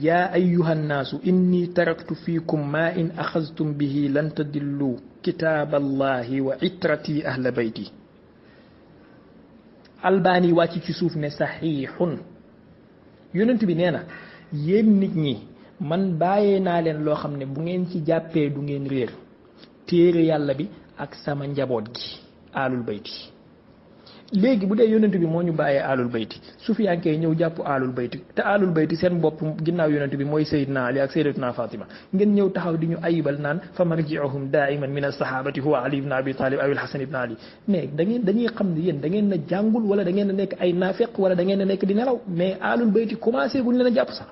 yaa ayyuha nnaasu inni taraktu fiikum maa in axastum bihi lan tadillu kitaab allahi wa itrati ahla bayti Albani wàcc ci suuf ne saxiixun yonent bi nee na yéen nit ñi man bàyyee naa leen loo xam ne bu ngeen ci jàppee du ngeen réer téere yàlla bi ak sama njaboot gi aalul bayti léegi bu dee yonent bi moo ñu bàyyee aalul bayti sufiyankee ñëw jàpp aalul bayti te aalul bayti seen bopp ginnaaw yonent bi mooy Seydina Ali ak Seydatuna Fatima ngeen ñëw taxaw di ñu ayibal naan fa marji'uhum daa'iman min as-sahabati huwa Ali ibn Abi Talib aw al-Hasan ibn Ali mais dañuy xam ne yéen da ngeen na jàngul wala da ngeen na nekk ay naafeq wala da ngeen na nekk di nelaw mais aalul bayti commencé guñ leen a jàpp sax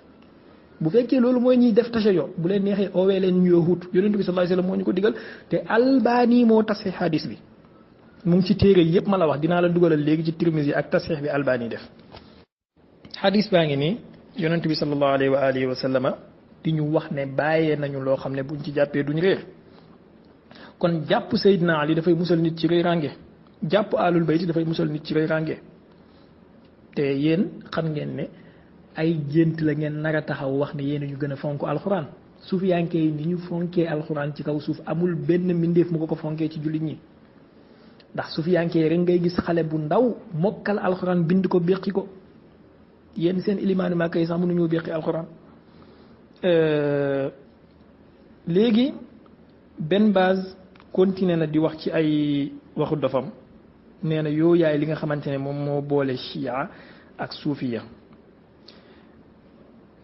bu fekkee loolu mooy ñuy def tashayyu bu leen neexee oowee leen ñu yahut yonent bi sallallahu alayhi wasallam moo ñu ko digal te Albani moo tasxiix hadis bi mu ngi ci téere yëpp ma la wax dinaa la dugalal léegi ci Tirmizi ak tasxiix bi Albani def hadis baa ngi nii yonent bi sallallahu alayhi wa alihi wa sallama di ñu wax ne bàyyee nañu loo xam ne buñ ci jàppee duñ réer kon jàpp Seydina Ali dafay musal nit ci réerange jàpp alul bayti dafay musal nit ci réerange te yéen xam ngeen ne ay gént la ngeen nar a taxaw wax ne yéen ñu gën a fonk alxuraan suufiyanke yi ni ñu fonkee alxuraan ci kaw suuf amul benn mbindeef mu ko fonkee ci jullit ñi ndax suufiyanke yi rek ngay gis xale bu ndaw mokkal alxuraan bind ko béqi ko yéen seen ilimaanu Màkka yi sax mënuñoo béqi alxuraan léegi benn base continué na di wax ci ay waxu dofam nee na yoo yaay li nga xamante ne moom moo boole chia ak suufiya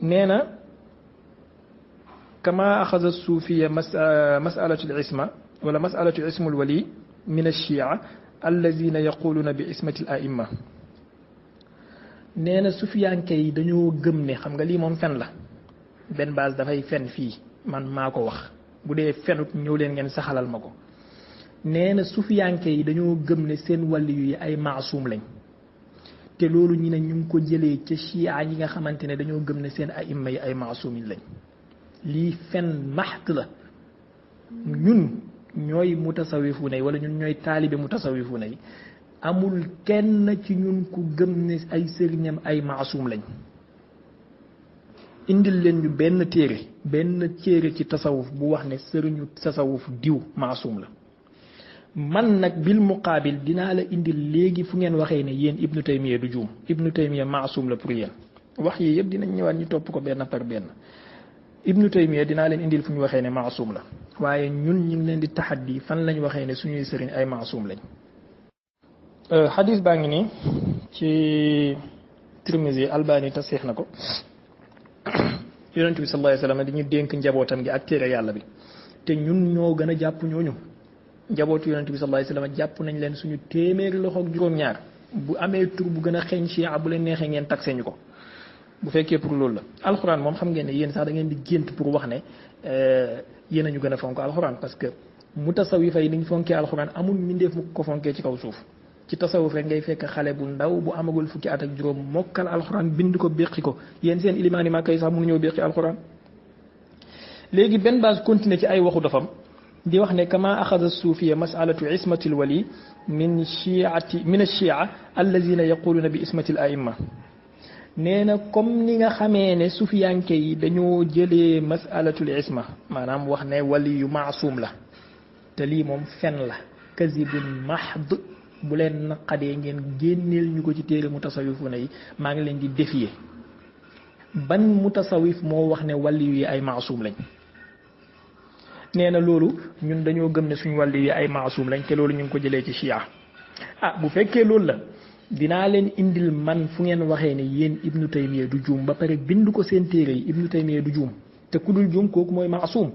nee na kama axada suufiya masalatu l isma wala masalatu ismu l wali min alchia alladina yaquluna bi ismati l aimma nee na sufiyanke yi dañoo gëm ne xam nga lii moom fen la benn base dafay fen fii man maa ko wax bu dee fenut ñëw leen ngeen saxalal ma ko nee na sufiyanke yi dañoo gëm ne seen waliyu yi ay maasum lañ te loolu ñu ne ñu ngi ko jëlee ca chia yi nga xamante ne dañoo gëm ne seen aimma yi ay maasumin lañ lii fen maxt la ñun ñooy mutasawifu na yi wala ñun ñooy taalibe mutasawifu na yi amul kenn ci ñun ku gëm ne ay sëriñam ay maasum lañ indil leen ñu benn téere ci tasawuf bu wax ne sëriñu tasawuf diw maasum la man nag bil muqaabil dinaa la indil léegi fu ngeen waxee ne yéen ibnu taymiya du juum ibnu taymiya maasum la pour yéen wax yi yëpp dinañ ñëwaat ñu topp ko benn par benn ibnu taymiya dinaa leen indil fu ñu waxee ne maasum la waaye ñun ñu ngi leen di taxaddi fan lañ waxee ne suñuy sëriñ ay maasum lañ xadis baa ngi nii ci Tirmizi Albani tasix na ko yonent bi sallallahu alayhi wa sallam dañu dénk njabootam gi ak téere yàlla bi te ñun ñoo gën a jàpp ñooñu njabootu yonent bi sallallahu alayhi wa sallam jàpp nañ leen suñu téeméeri loxo ak juróom-ñaar bu amee tur bu gën a xeeñ ci bu leen neexee ngeen taxé ñu ko bu fekkee pour loolu la alxuraan moom xam ngeen ne yéen sax da ngeen di gént pour wax ne yéen a ñu gën a fonk alxuraan parce que mutasawifa yi ni ñu fonkee alxuraan amul mbindeef mu ko fonkee ci kaw suuf ci tasawuf rek ngay fekk xale bu ndaw bu amagul fukki at ak juróom mokkal alxuraan bind ko béqi ko yéen seen ilimaani Màkka yi sax mënuñoo béqi alxuraan léegi benn base continuer ci ay waxu dofam di wax ne kama axada suufiya masalatu ismati lwali min achia allazina yaquluna bi ismati l aimma nee na comme ni nga xamee ne sufiyanke yi dañoo jëlee masalatul isma maanaam wax ne wali yu maasum la te lii moom fen la kazibun mahd bu leen naqadee ngeen génneel ñu ko ci téere mutasawifu na yi maa ngi leen di défier ban mutasawif moo wax ne wali yi ay maasum lañ nee na loolu ñun dañoo gëm ne suñu wàllu yi ay maasum lañ te loolu ñu ngi ko jëlee ci chia bu fekkee loolu la dinaa leen indil man fu ngeen waxee ne yéen ibnu taymiya du juum ba pare bind ko seen téere yi ibnu taymiya du juum te ku dul juum kooku mooy maasum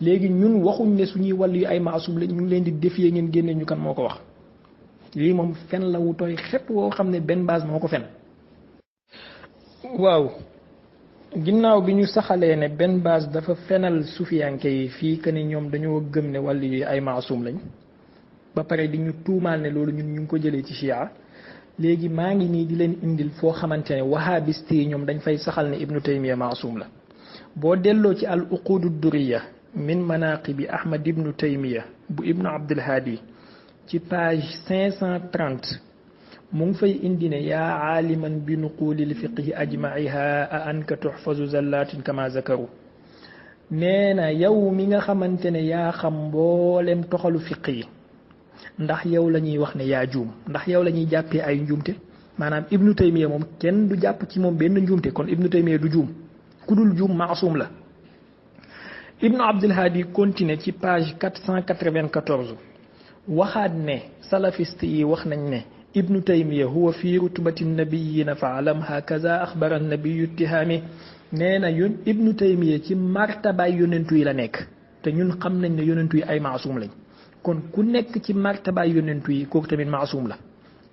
léegi ñun waxuñ ne suñuy wàllu yi ay maasum lañ ñu ngi leen di défier ngeen génne ñu kan moo ko wax lii moom fen la wu tooy xepp woo xam ne benn base moo ko fen waaw ginnaaw bi ñu saxalee ne benn base dafa fenal sufiyanke yi fii que ne ñoom dañoo gëm ne wàllu yi ay maasum lañ ba pare di ñu tuumaal ne loolu ñun ñu ngi ko jëlee ci chia léegi maa ngi nii di leen indil foo xamante ne wahabiste yi ñoom dañ fay saxal ne ibnu taymiya maasum la boo delloo ci al uqudu duriya min manaqibi ahmad ibnu taymiya bu ibnu abdulhaadi ci page 530 mu ngi fay indi ne yaa aaliman bi nuqulil fiqhi ajmaiha a anka tuxfazu zallatin kama zakaru nee na yow mi nga xamante ne yaa xam mboolem toxalu fiq yi ndax yow la ñuy wax ne yaa juum ndax yow la ñuy jàppee ay njuumte maanaam ibnu taymiya moom kenn du jàpp ci moom benn njuumte kon ibnu taymiya du juum ku dul juum maasum la ibnu abdulhaadi continue ci page 494 waxaat ne salafiste yi wax nañ ne ibnu taymiya huwa fi rutbati nabiyina fa alam hakaza axbara nabiyu ittihaami nee na ibnu taymiya ci martabaay yonentu yi la nekk te ñun xam nañ ne yonentu yi ay maasum lañ kon ku nekk ci martabaay yonentu yi kooku tamit maasum la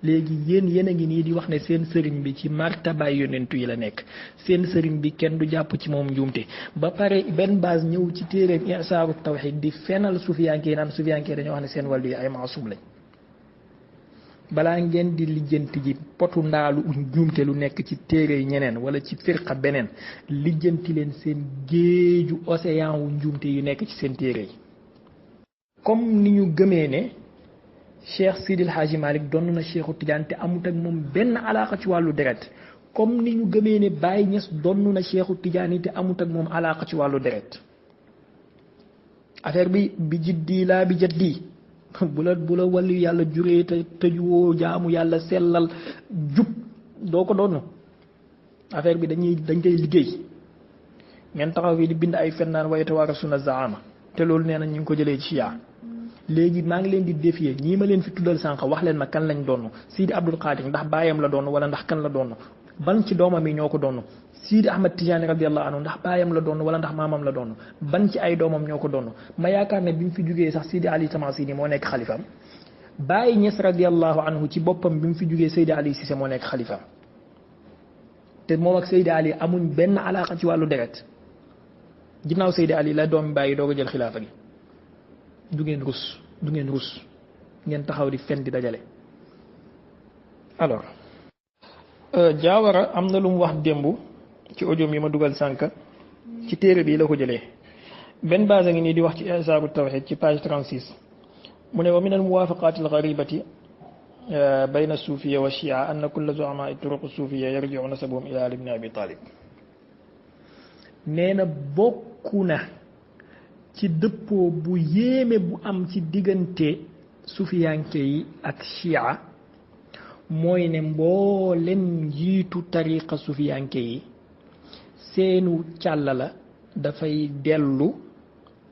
léegi yéen a ngi nii di wax ne seen sëriñ bi ci martabaay yonentu yi la nekk seen sëriñ bi kenn du jàpp ci moom njuumte ba pare benn base ñëw ci téeréem isaaru tawxid di fenal sufiyanke yi naan sufiyanke dañoo wax ne seen wàllu yi ay maasum lañ balaa ngeen di lijjanti ji potu ndaalu njuumte lu nekk ci téere yi ñeneen wala ci firqa beneen lijjanti leen seen géeju océan wu njuumte yu nekk ci seen téere yi comme ni ñu gëmee ne cheikh sidil haaji malik donn na cheikhu tidiane te amut ak moom benn alaaqa ci wàllu deret comme ni ñu gëmee ne Baye Niass donn na cheikhu tidiane te amut ak moom alaaqa ci wàllu deret affaire bi jiddi laa bi jaddi bu la wàllu yàlla juree te tëjuwoo jaamu yàlla sellal jub doo ko doon affaire bi dañ koy liggéey ngeen taxaw fii di bind ay fen naan wayete waa rasuna zaama te loolu nee na ñu ngi ko jëlee ci yaa léegi maa ngi leen di défier ñii ma leen fi tuddal sànq wax leen ma kan lañ doon Sidi Abdul Qadir ndax baayam la doon wala ndax kan la doon ban ci doomam yi ñoo ko doon Sidi Ahmad Tijaani radiyallahu anhu ndax baayam la doon wala ndax maamam la doon ban ci ay doomam ñoo ko doon ma yaakaar ne bi mu fi jugee sax Sidi Ali Tamasini moo nekk xalifaam Baye Niass radiyallahu anhu ci boppam bi mu fi jugee Seydi Ali Cissé moo nekk xalifaam te moom ak Seydi Ali amuñ benn alaaqa ci wàllu deret ginnaaw Seydi Ali la doomi bàyyi doog a jël xilaafa gi du ngeen rus ngeen taxaw di fen di dajale. alors Diawara am na lu mu wax démb ci audio yi ma dugal sànq ci téere bi la ko jëlee benn base a ngi nii di wax ci isaaru tawxid ci page 36 mu ne wa min al muwafaqat al gharibati bayna suufiya wa chia anna kulla zu'ama turuq suufiya yarji'u nasabuhum ila Ali ibn Abi Talib. nee na bokku na ci dëppoo bu yéeme bu am ci diggante sufiyanke yi ak chia mooy ne mboolem njiitu tariqa sufiyanke yi seenu càllala dafay dellu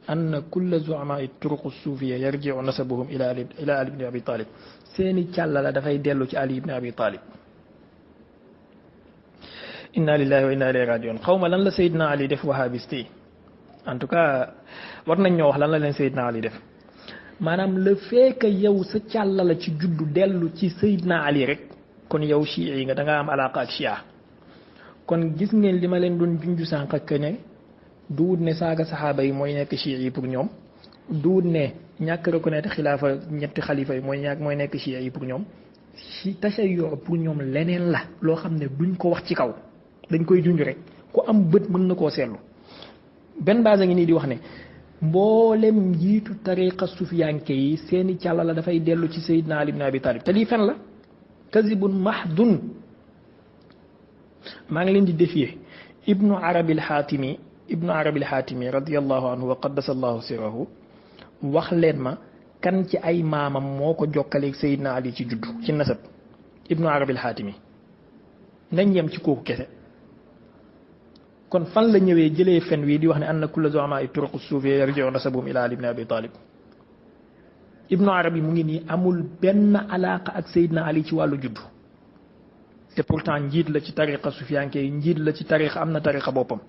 anna kulla zu'ama turuq suufiya yarji'u nasabuhum ila Ali ibn Abi Talib seeni càllala dafay dellu ci Ali ibn Abi Talib. inna lillahi wa inna ilayhi rajiun xaw ma lan la Seydina Ali def wahabiste yi en tout cas war nañ ñoo wax lan la leen Seydina Ali def maanaam le fait que yow sa càllala ci juddu dellu ci Seydina Ali rek kon yow chi yi nga da nga am alaqa ak chia kon gis ngeen li ma leen doon junju sànq ak ne duwut ne saaga saxaaba yi mooy nekk chi yi pour ñoom duwut ne ñàkk reconnaître xilaafa ñetti xalifa yi mooy nekk chi yi pour ñoom ci tashayyu pour ñoom leneen la loo xam ne duñ ko wax ci kaw dañ koy junj rek ku am bët mën na koo seetlu benn base a ngi nii di wax ne mboolem njiitu tariqa sufiyanke yi seeni càlla la dafay dellu ci Seydina Ali ibn Abi Talib te lii fen la kazibun mahdun. maa ngi leen di défier ibnu arabil xaatimi radiyallahu anhu wa qaddasallahu sirahu wax leen ma kan ci ay maamam moo ko jokkaleeg Seydina Ali ci juddu ci nasab ibnu arabil xaatimi nañ yem ci kooku kese. kon fan la ñëwee jëlee fen wi di wax ne anna kulla zu'ama turuq suufiyya yarji'u nasabuhum ila Ali ibn Abi Talib. ibnu arabi mu ngi nii amul benn alaqa ak Seydina Ali ci wàllu juddu te pourtant njiit la ci tariqa sufiyanke yi njiit la ci tariqa am na tariqa boppam.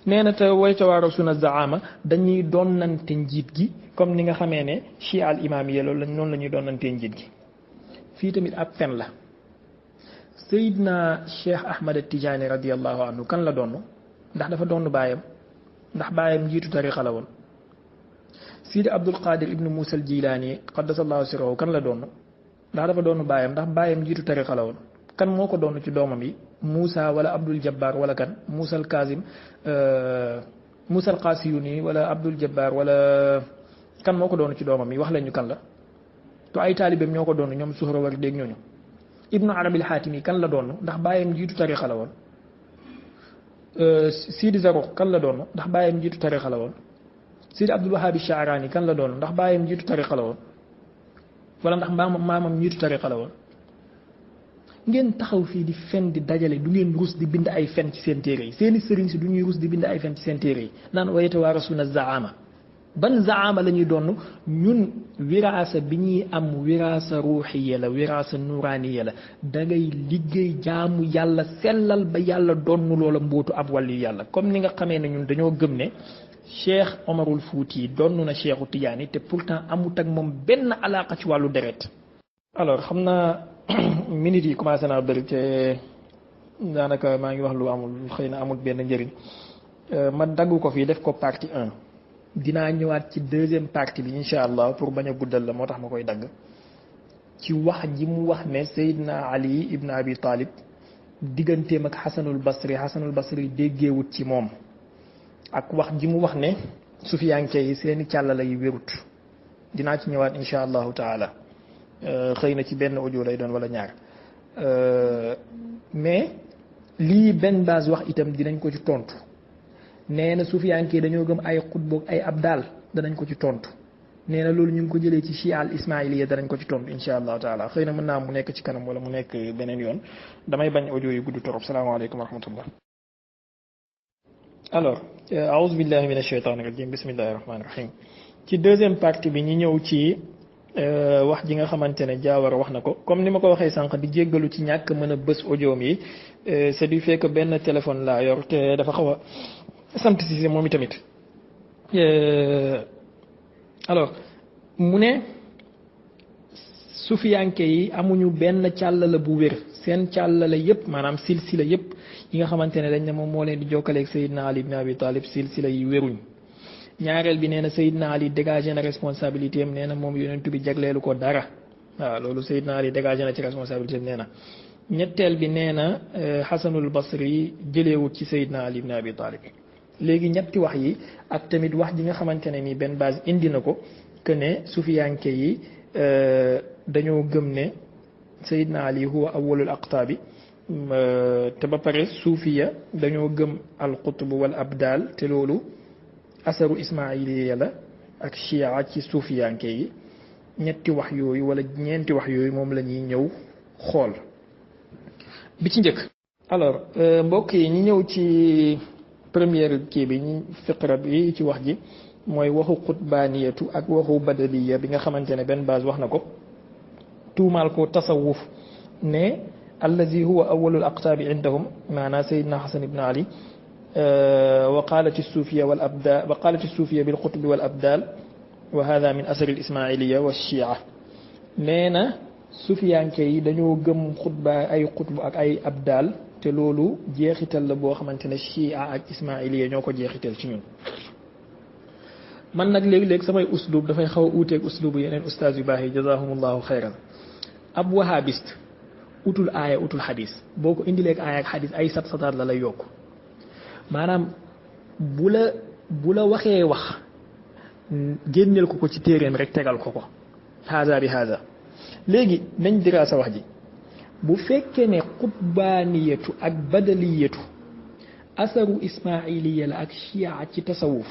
nee na te waytawaarasuna zaama dañuy doonante njiit gi comme ni nga xamee ne chia al imamiya loolu noonu la ñuy doonante njiit gi. fii tamit ab fen la Seydina Cheikh Ahmad Tijaani radiyallahu anhu kan la doon ndax dafa doon baayam ndax baayam njiitu tariqa la woon. Sidi Abdul Qadir ibnu Musa al Jilaani qaddasallahu sirrahu kan la doon ndax dafa doon baayam ndax baayam njiitu tariqa la woon. kan moo ko doon ci doomam yi Moussa wala Abdul Jabbar wala kan Moussa al Kazim Moussa al Qasiyuni wala Abdul Jabbar wala kan moo ko doon ci doomam yi wax leen ñu kan la to ay taalibeem ñoo ko doon ñoom Suhrawari dégg ñooñu. Ibnu Arabi al-Xaatimi kan la doon ndax baayam njiitu tariqa la woon. Sidi Zaruq kan la doon ndax baayam njiitu tariqa la woon. Sidi Abdul Wahhab Sha'rani kan la doon ndax baayam njiitu tariqa la woon wala ndax maamam njiitu tariqa la woon. ngeen taxaw fii di fen di dajale du ngeen rus di bind ay fen ci seen téere yi seeni sëriñ si du ñuy rus di bind ay fen ci seen téere yi naan wa yatawaarasuuna zaama ban zaama la ñuy doon ñun wiraasa bi ñuy am wiraasa ruuxiya la wiraasa nuraaniya la da ngay liggéey jaamu yàlla sellal ba yàlla donnu loola mbootu ab wàllu yàlla comme ni nga xamee ne ñun dañoo gëm ne Cheikh Omarul Fuuti donnu na Cheikhu Tijaani te pourtant amut ak moom benn alaaka ci wàllu deret. alors xam naa minutes yi commencé naa bëri te daanaka maa ngi wax lu amul xëy na amul benn njëriñ ma daggu ko fii def ko partie 1 dinaa ñëwaat ci deuxième partie bi incha allah pour bañ a guddal la moo tax ma koy dagg ci wax ji mu wax ne Seydina Ali ibn Abi Talib digganteem ak Xasanul Basri déggeewut ci moom ak wax ji mu wax ne sufiyanke yi seeni càllala yi wérut dinaa ci ñëwaat incha allahu taala xëy na ci benn audio lay doon wala ñaar mais lii benn base wax itam dinañ ko ci tontu nee na sufiyanke dañoo gëm ay xutboog ay abdal danañ ko ci tontu nee na loolu ñu ngi ko jëlee ci chia al ismailiya danañ ko ci tontu incha allahu taala xëy na mën naa mu nekk ci kanam wala mu nekk beneen yoon damay bañ audio yu gudd torop salaamaaleykum wa rahmatullah. alors aouzu billahi min ashaytani rajim bismillahi rahmani rahim ci deuxième partie bi ñu ñëw ci wax ji nga xamante ne Diawara wax na ko comme ni ma ko waxee sànq di jéggalu ci ñàkk mën a bës audio yi c'est du fait que benn téléphone laa yor te dafa xaw a sant si moom itamit alors mu ne sufiyanke yi amuñu benn càllala bu wér seen càllala yépp maanaam silsila yépp yi nga xamante ne dañ ne moom moo leen di jokkaleeg Seydina Ali ibn Abi Talib silsila yi wéruñ ñaareel bi nee na Seydina Ali dégagé na responsabilité am nee na moom yonentu bi jagleelu ko dara waaw loolu Seydina Ali dégagé na ci responsabilité am nee na ñetteel bi nee na Xasanul Basri jëleewut ci Seydina Ali ibn Abi Talib léegi ñetti wax yi ak tamit wax ji nga xamante ne ni benn base indi na ko que ne sufiyanke yi dañoo gëm ne Seydina Ali huwa awwalul aqtaabi te ba pare suufiya dañoo gëm al qutb wal abdal te loolu asaru ismailiya la ak chia ci suufiyanke yi ñetti wax yooyu wala ñeenti wax yooyu moom la ñuy ñëw xool bi ci njëkk alors mbokk yi ñi ñëw ci première kii bi ñu fiqra bi ci wax ji mooy waxu xutbaaniyatu ak waxu badaliya bi nga xamante ne benn base wax na ko tuumaal ko tasawuf ne allazi huwa awwalul aqtaabi indahum maanaa sayidna xasan ibn ali wa qaalat suufiya wal abdal wa qaalat suufiya bil qutbi wal abdal wa hada min asari al ismailiya wa chia nee na sufiyanke yi dañoo gëm xutba ay xutbu ak ay abdal te loolu jeexital la boo xamante ne chia ak ismailiya ñoo ko jeexital ci ñun man nag léegi-léeg samay uslub dafay xaw a uuteeg uslubu yeneen ustaas yu baax yi jazahumullahu xayran ab wahabiste utul aaya utul xadis boo ko indileeg aaya ak xadis ay sat-sataat la lay yokk maanaam bu la waxee wax génneel ko ci téeréem rek tegal ko haza bi haza léegi nañ diraasa wax ji bu fekkee ne xutbaaniyatu ak badaliyatu asaru ismailiya la ak chia ci tasawuf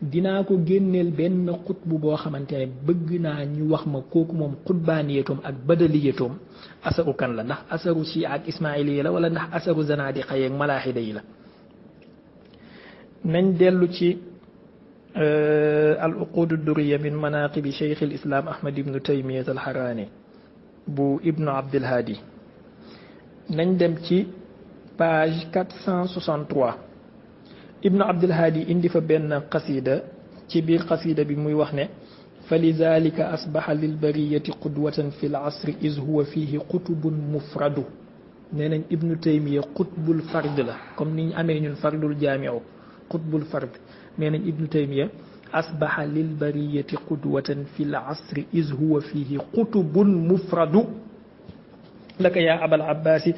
dinaa ko génneel benn xutbu boo xamante ne bëgg naa ñu wax ma kooku moom xutbaaniyatoom ak badaliyatoom asaru kan la ndax asaru chia ak ismailiya la wala ndax asaru zanadiqa yeeg malaaxida yi la nañ dellu ci al uqud ad-durriya min manaqibi cheikh al islam ahmad ibnu taymiyat al harani bu ibnu abdilhadi nañ dem ci page 463 ibnu abdilhadi indi fa benn qasida ci biir qasida bi muy wax ne fa lidalika asbaxa lilbariyati qudwatan fi l asri is huwa fihi qutubun mufradu nee nañ ibnu taymiya qutbul fard la comme niñ amee ñun fardul jaamiu qutbul fard nee nañ ibnu taymiya asbaxa lilbariyati qudwatan fi l asri is huwa fihi qutubun mufradu laka ya abal abbasi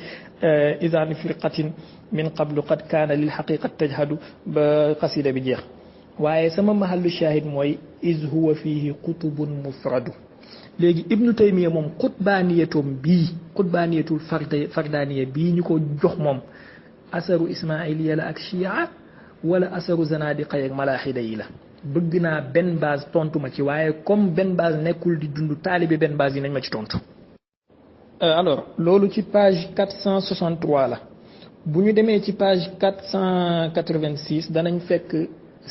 idan firqatin min qablu qad kaana lil xaqiqat tajhadu ba qasida bi jeex waaye sama mahallu shahid mooy is huwa fihi qutubun mufradu léegi ibnu taymiya moom xutbaaniyatoom bii xutbaaniyatul fardaniya bii ñu ko jox moom asaru ismailiya la ak chia wala asaru zanadiqa yeeg malaaxida yi la bëgg naa benn base tontu ma ci waaye comme benn base nekkul di dund taalibe benn base yi nañ ma ci tontu. alors loolu ci page 463 la bu ñu demee ci page 486 danañ fekk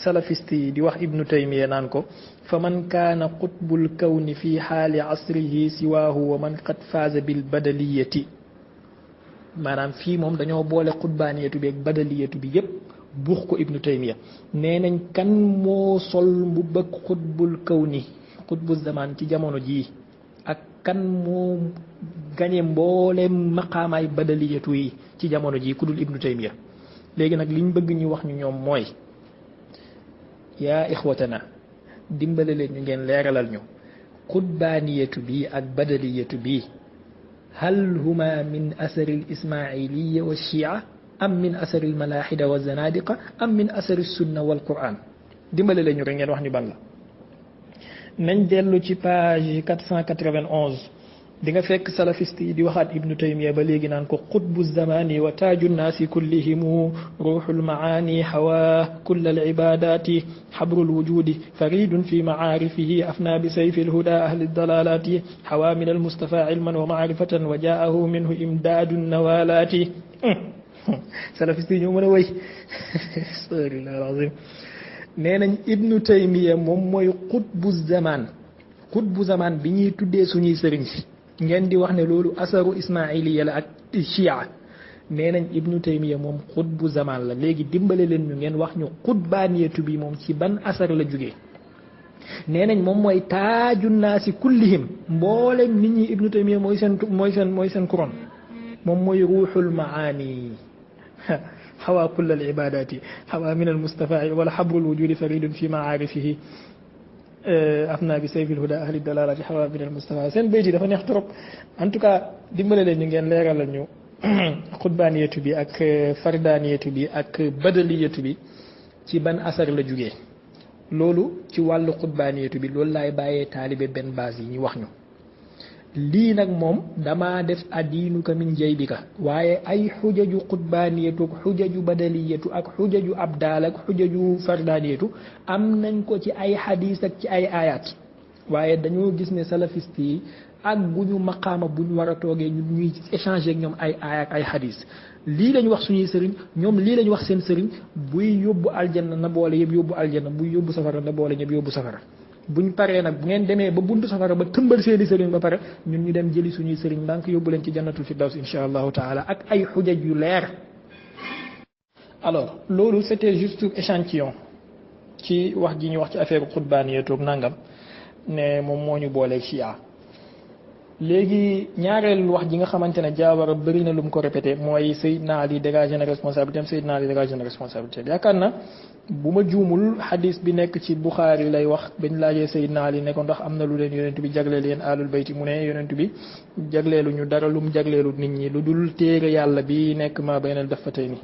salafiste yi di wax ibnu taymiya naan ko fa man kaana qutbul kawni fi xaali asrihi siwaahu wa man qad faaza bil badaliyati maanaam fii moom dañoo boole xutbaaniyatu bi ak badaliyatu bi yépp buux ko ibnu taymiya nee nañ kan moo sol mbubb ak xutbul kawni xutbu zaman ci jamono jii ak kan moo gañe mboole maqaamaay badaliyatu yi ci jamono jii ku dul ibnu taymiya léegi nag liñ bëgg ñu wax ñu ñoom mooy yaa ixwatana dimbale leen ñu ngeen leeralal ñu xutbaaniyatu bi ak badaliyatu bi hal huma min asari al ismailiya wa shia am min asari al malaaxida wa zanadiqa am min asari sunna wal quran dimbale leen ñu rek ngeen wax ñu ban la nañ dellu ci page 491 di nga fekk salafiste yi di waxaat ibnu taymiya ba léegi naan ko qutbu zamani wa taaju nnaasi kullihimu ruuxul maani xawa kulla alibadati xabrul wujudi faridun fi macaarifihi afna bi sayfi alhuda ahli dalalati xawa min almustafa ilman wa maarifatan wa jaahu minhu imdaadu nawalati salafiste yi ñoo mën a wéy astaghfirullah alazim nee nañ ibnu taymiya moom mooy xutbu zaman bi ñuy tuddee suñuy sëriñ si ngeen di wax ne loolu asaru ismailiya la ak chia nee nañ ibnu taymiya moom xutbu zaman la léegi dimbale leen ñu ngeen wax ñu xutbaaniyatu bi moom ci ban asar la jógee nee nañ moom mooy taaju naasi kullihim mboolem nit ñi ibnu taymiya mooy seen couronne moom mooy ruuxul maani حوى كل العبادات حوى من المصطفى ولا حبر الوجود فريد في معارفه أفنى بسيف الهدى أهل الدلالة حوى من المصطفى سين بيتي dafa neex trop en tout cas dimbale leen ñu ngeen leeralal ñu xutbaaniyatu bi ak fardaaniyatu bi ak badaliyatu bi ci ban asar la jugee loolu ci wàllu xutbaaniyatu bi loolu laay bàyyee taalibe benn base yi ñu wax ñu lii nag moom dama def adiinuka min jaybika waaye ay xujaju xutbaaniyatu ak xujaju badaliyatu ak xujaju abdaal ak xujaju fardaaniyatu am nañ ko ci ay xadiis ak ci ay ayat waaye dañoo gis ne salafiste yi ak bu ñu maqaama bu ñu war a toogee ñun ñuy échanger ak ñoom ay aaya ak ay xadiis lii lañu wax suñuy sëriñ ñoom lii lañu wax seen sëriñ buy yóbbu aljanna na boole yëpp yóbbu aljanna buy yóbbu safara na boole ñëpp yóbbu safara buñ paree nag bu ngeen demee ba buntu safara ba tëmbal seeni sëriñ ba pare ñun ñu dem jëli suñuy sëriñ ndànk yóbbu leen ci jannatul firdaws insha allahu taala ak ay xujaj yu leer. alors loolu c'était juste échantillon ci wax ji ñu wax ci affaire xutbaaniyatu ak nangam ne moom moo ñu booleeg chia léegi ñaareel wax ji nga xamante ne Jaawara bëri na lu mu ko répété mooy Seydina Ali dégagé na responsabilité am Seydina Ali dégagé na responsabilité yaakaar na bu ma juumul xadis bi nekk ci Buxaari lay wax bañ laajee Seydina Ali ne ko ndax am na lu leen yonent bi jagleel yéen alul bayti mu ne yonent bi jagleelu ñu dara lu mu jagleelu nit ñi lu dul téere yàlla bi nekk maa baynal daffatayni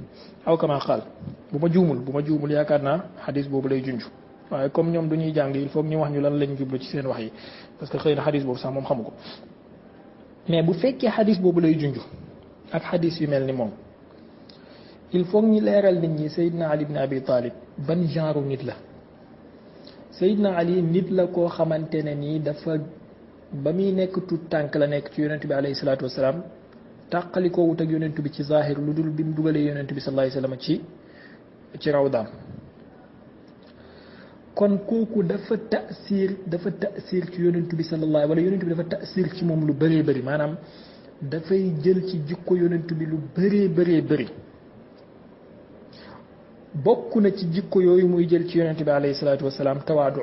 aw kama xaal bu ma juumul yaakaar naa xadis boobu lay junj waaye comme ñoom du ñuy jàng il faut ñu wax ñu lan lañ jublu ci seen wax yi parce que xëy na xadis boobu sax moom xamu ko mais bu fekkee xadis boobu lay junj ak xadis yu mel ni moom il faut ñu leeral nit ñi Seydina Ali ibn Abi Talib ban genre nit la Seydina Ali nit la koo xamante ne nii dafa ba muy nekk tout tànk la nekk ci yonent bi alayhi salaatu wasalaam tàqali koo wut ak yonent bi ci zahir lu dul bi mu dugalee yonent bi sallallahu alayhi wasallam ci rawdaam kon kooku dafa taasir ci yonent bi sallallahu wala yonent bi dafa taasir ci moom lu bëree bëri maanaam dafay jël ci jikko yonent bi lu bëree bëri bokk na ci jikko yooyu muy jël ci yonent bi alayhi salaatu wasalaam tawaadu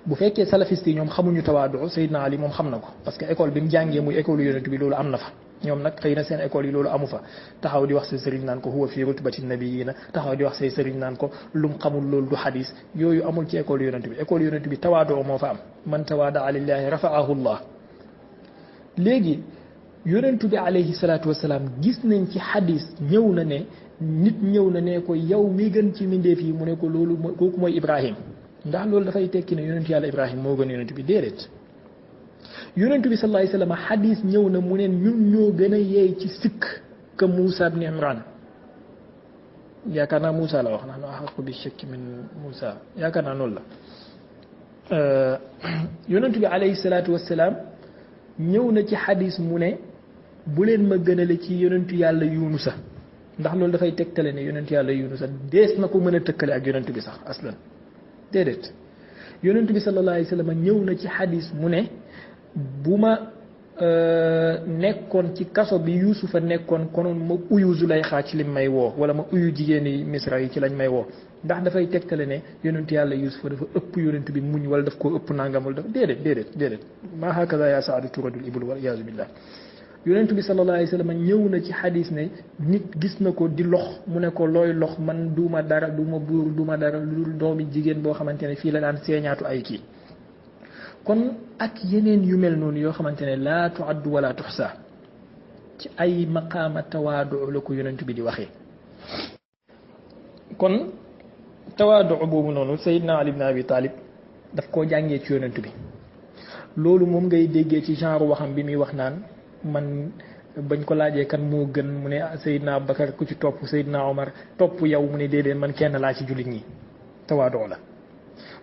bu fekkee salafiste yi ñoom xamuñu tawaadu Seydina Ali moom xam na ko parce que école bi mu jàngee muy école yonent bi loolu am na fa ñoom nag xëy na seen école yi loolu amu fa taxaw di wax say sëriñ naan ko huwa fii rutbati nabiyina taxaw di wax say sëriñ naan ko lum xamul loolu du xadis yooyu amul ci école yonent bi tawaadu moo fa am man tawaadaa lillahi rafaahu llah léegi yonent bi alayhi salaatu wasalaam gis nañ ci xadis ñëw na ne nit ñëw na ne ko yow mi gën ci mindeef yi mu ne ko loolu kooku mooy Ibrahim ndax loolu dafay tekki ne yonent yàlla Ibrahim moo gën yonent bi déedéet yonent bi sallallahu alayhi wasallam xadis ñëw na mu ne ñun ñoo gën a yeey ci sikk que Moussa ibn Imran yaakaar naa Moussa la wax nahnu ahaqqu bi shakki min Moussa yaakaar naa noonu la yonent bi alayhi salaatu wasalaam ñëw na ci xadis mu ne bu leen ma gënale ci yonentu yàlla Yunusa ndax loolu dafay tegtale ne yonentu yàlla Yunusa dees na ko mën a tëkkale ak yonent bi sax aslan déedéet yonent bi sallallahu alayhi wasallam ñëw na ci xadis mu ne bu ma nekkoon ci kaso bi Yuusufa nekkoon konoon ma uyu Zulayxa ci lim may woo wala ma uyu jigéeni Misra yi ci lañ may woo ndax dafay tegtale ne yonent yàlla Yuusufa dafa ëpp yonent bi muñ wala daf koo ëpp nangamul daf déedéet maa hakaza yaa saadu turadul ibul wal iyaazu billah yonent bi sallallahu alayhi wasallam ñëw na ci xadis ne nit gis na ko di lox mu ne ko looy lox man duuma dara duuma buur duuma dara lu dul doomi jigéen boo xamante ne fii la daan seeñaatu ay kii kon ak yeneen yu mel noonu yoo xamante ne laa tuaddu wala tuxsa ci ay maqaama tawaadu la ko yonent bi di waxee kon tawaadu boobu noonu Seydina Ali ibn Abi Talib daf koo jàngee ci yonent bi loolu moom ngay déggee ci genre waxam bi muy wax naan man bañ ko laajee kan moo gën mu ne Seydina Abubakar ku ci topp Seydina Omar topp yow mu ne déedéet man kenn laa ci jullit ñi tawaadoo la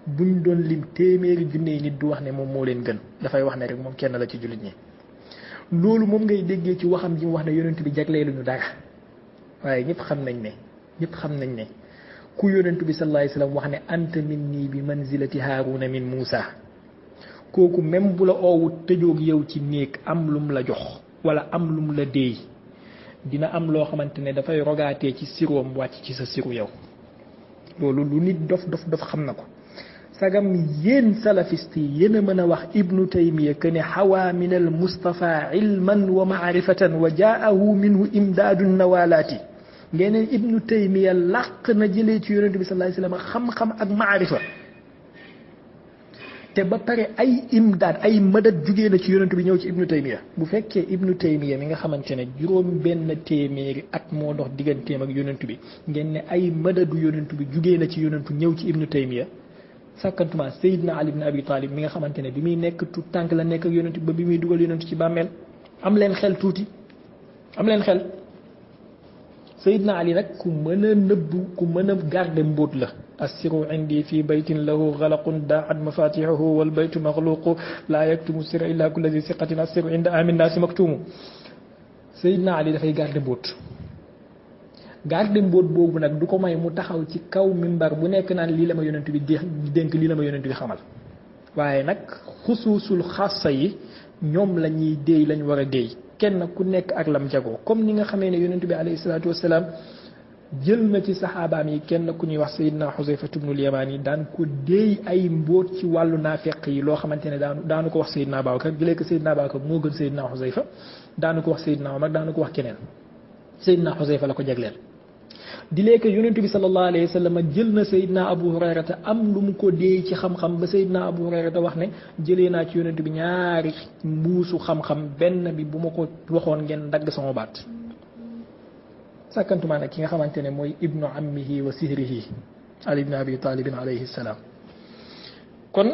buñ doon lim téeméeri junne yi nit du wax ne moom moo leen gën dafay wax ne rek moom kenn la ci jullit ñi loolu moom ngay déggee ci waxam ji mu wax ne yonent bi jagleeluñu dara waaye ñëpp xam nañ ne ku yonent bi sallallahu alayhi wasallam wax ne anta minni bi manzilati Haaruna min Muusa kooku même bu la oowut tëjoog yow ci néeg am lum la jox wala am lum la déey dina am loo xamante ne dafay rogaatee ci siroom wàcc ci sa siru yow loolu lu nit dof xam na ko sagam yéen salafiste yi yéen a mën a wax ibnu taymiya que ne xawaa min al mustafa ilman wa maarifatan wa jaahu minhu imdaadu nawalaati ngeen ne ibnu taymiya làq na jëlee ci yonent bi sallallahu alayhi wasallam xam-xam ak maarifa te ba pare ay imdaad ay madad jugee na ci yonent bi ñëw ci ibnu taymiya bu fekkee ibnu taymiya mi nga xamante ne juróom benn téeméeri at moo dox digganteem ak yonent bi ngeen ne ay madadu yonent bi jugee na ci yonentu ñëw ci ibnu taymiya sàkkantuma Seydina Ali ibn Abi Talib mi nga xamante ne bi muy nekk tout tànk la nekk ak yonent bi ba bi muy dugal yonent ci bàmmeel am leen xel tuuti am leen xel Seydina Ali nag ku mën a nëbbu ku mën a garder mbóot la assiru indi fi baytin lahu xalaqun daat mafatihahu wal baytu maxluqu laa yaktumu sirra illa kulli zi siqatin assiru inda amin naasi maktumu Seydina Ali dafay garder mbóot garde mbóot boobu nag du ko may mu taxaw ci kaw mimbar bu nekk naan lii la ma yonent bi dénk lii la ma yonent bi xamal waaye nag xusuusul xassa yi ñoom la ñuy déey lañ war a déey kenn ku nekk ak lam jagoo comme ni nga xamee ne yonent bi alayhi salaatu wasalaam jël na ci saxaabaam yi kenn ku ñuy wax Seydina Xusayfa ibnul Yamaan yi daan ko déey ay mbóot ci wàllu naafeq yi loo xamante ne daanu ko wax Seydina Babacar jëlee ko Seydina Babacar moo gën Seydina Xusayfa daanu ko wax Seydina Omar daanu ko wax keneen Seydina Xusayfa la ko jagleel di léegi yonent bi sallallahu alayhi wa sallam jël na Seydina Abu Hurayrata am lu mu ko déey ci xam-xam ba Seydina Abu Hurayrata wax ne jëlee naa ci yonent bi ñaari mbuusu xam-xam benn bi bu ma ko waxoon ngeen dagg sama baat sàkkantumaa nag ki nga xamante ne mooy ibnu ammihi wa sihrihi Ali ibn Abi Talib alayhi salaam kon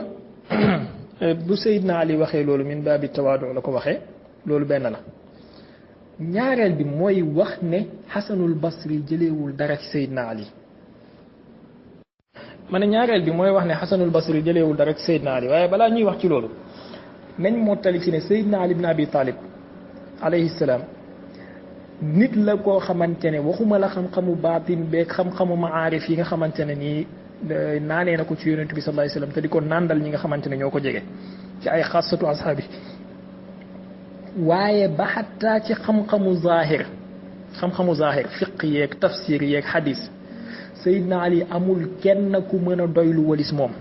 bu Seydina Ali waxee loolu min baabi tawaadu la ko waxee loolu benn la ñaareel bi mooy wax ne Xasanul Basri jëleewul dara ci Seydina Ali ma ne ñaareel bi mooy wax ne Xasanul Basri jëleewul dara ci Seydina Ali waaye balaa ñuy wax ci loolu nañ mottali ci ne Seydina Ali ibn Abi Talib alayhi salaam nit la koo xamante ne waxuma la xam-xamu baatin beeg xam-xamu maarif yi nga xamante ne nii naanee na ko ci yonent bi sallallahu alayhi wasallam te di ko nàndal ñi nga xamante ne ñoo ko jege ci ay xaasatu ashaabi waaye ba xataa ci xam-xamu zahir fiq yeeg tafsir yeeg xadis Seydina Ali amul kenn ku mën a doylu walis moom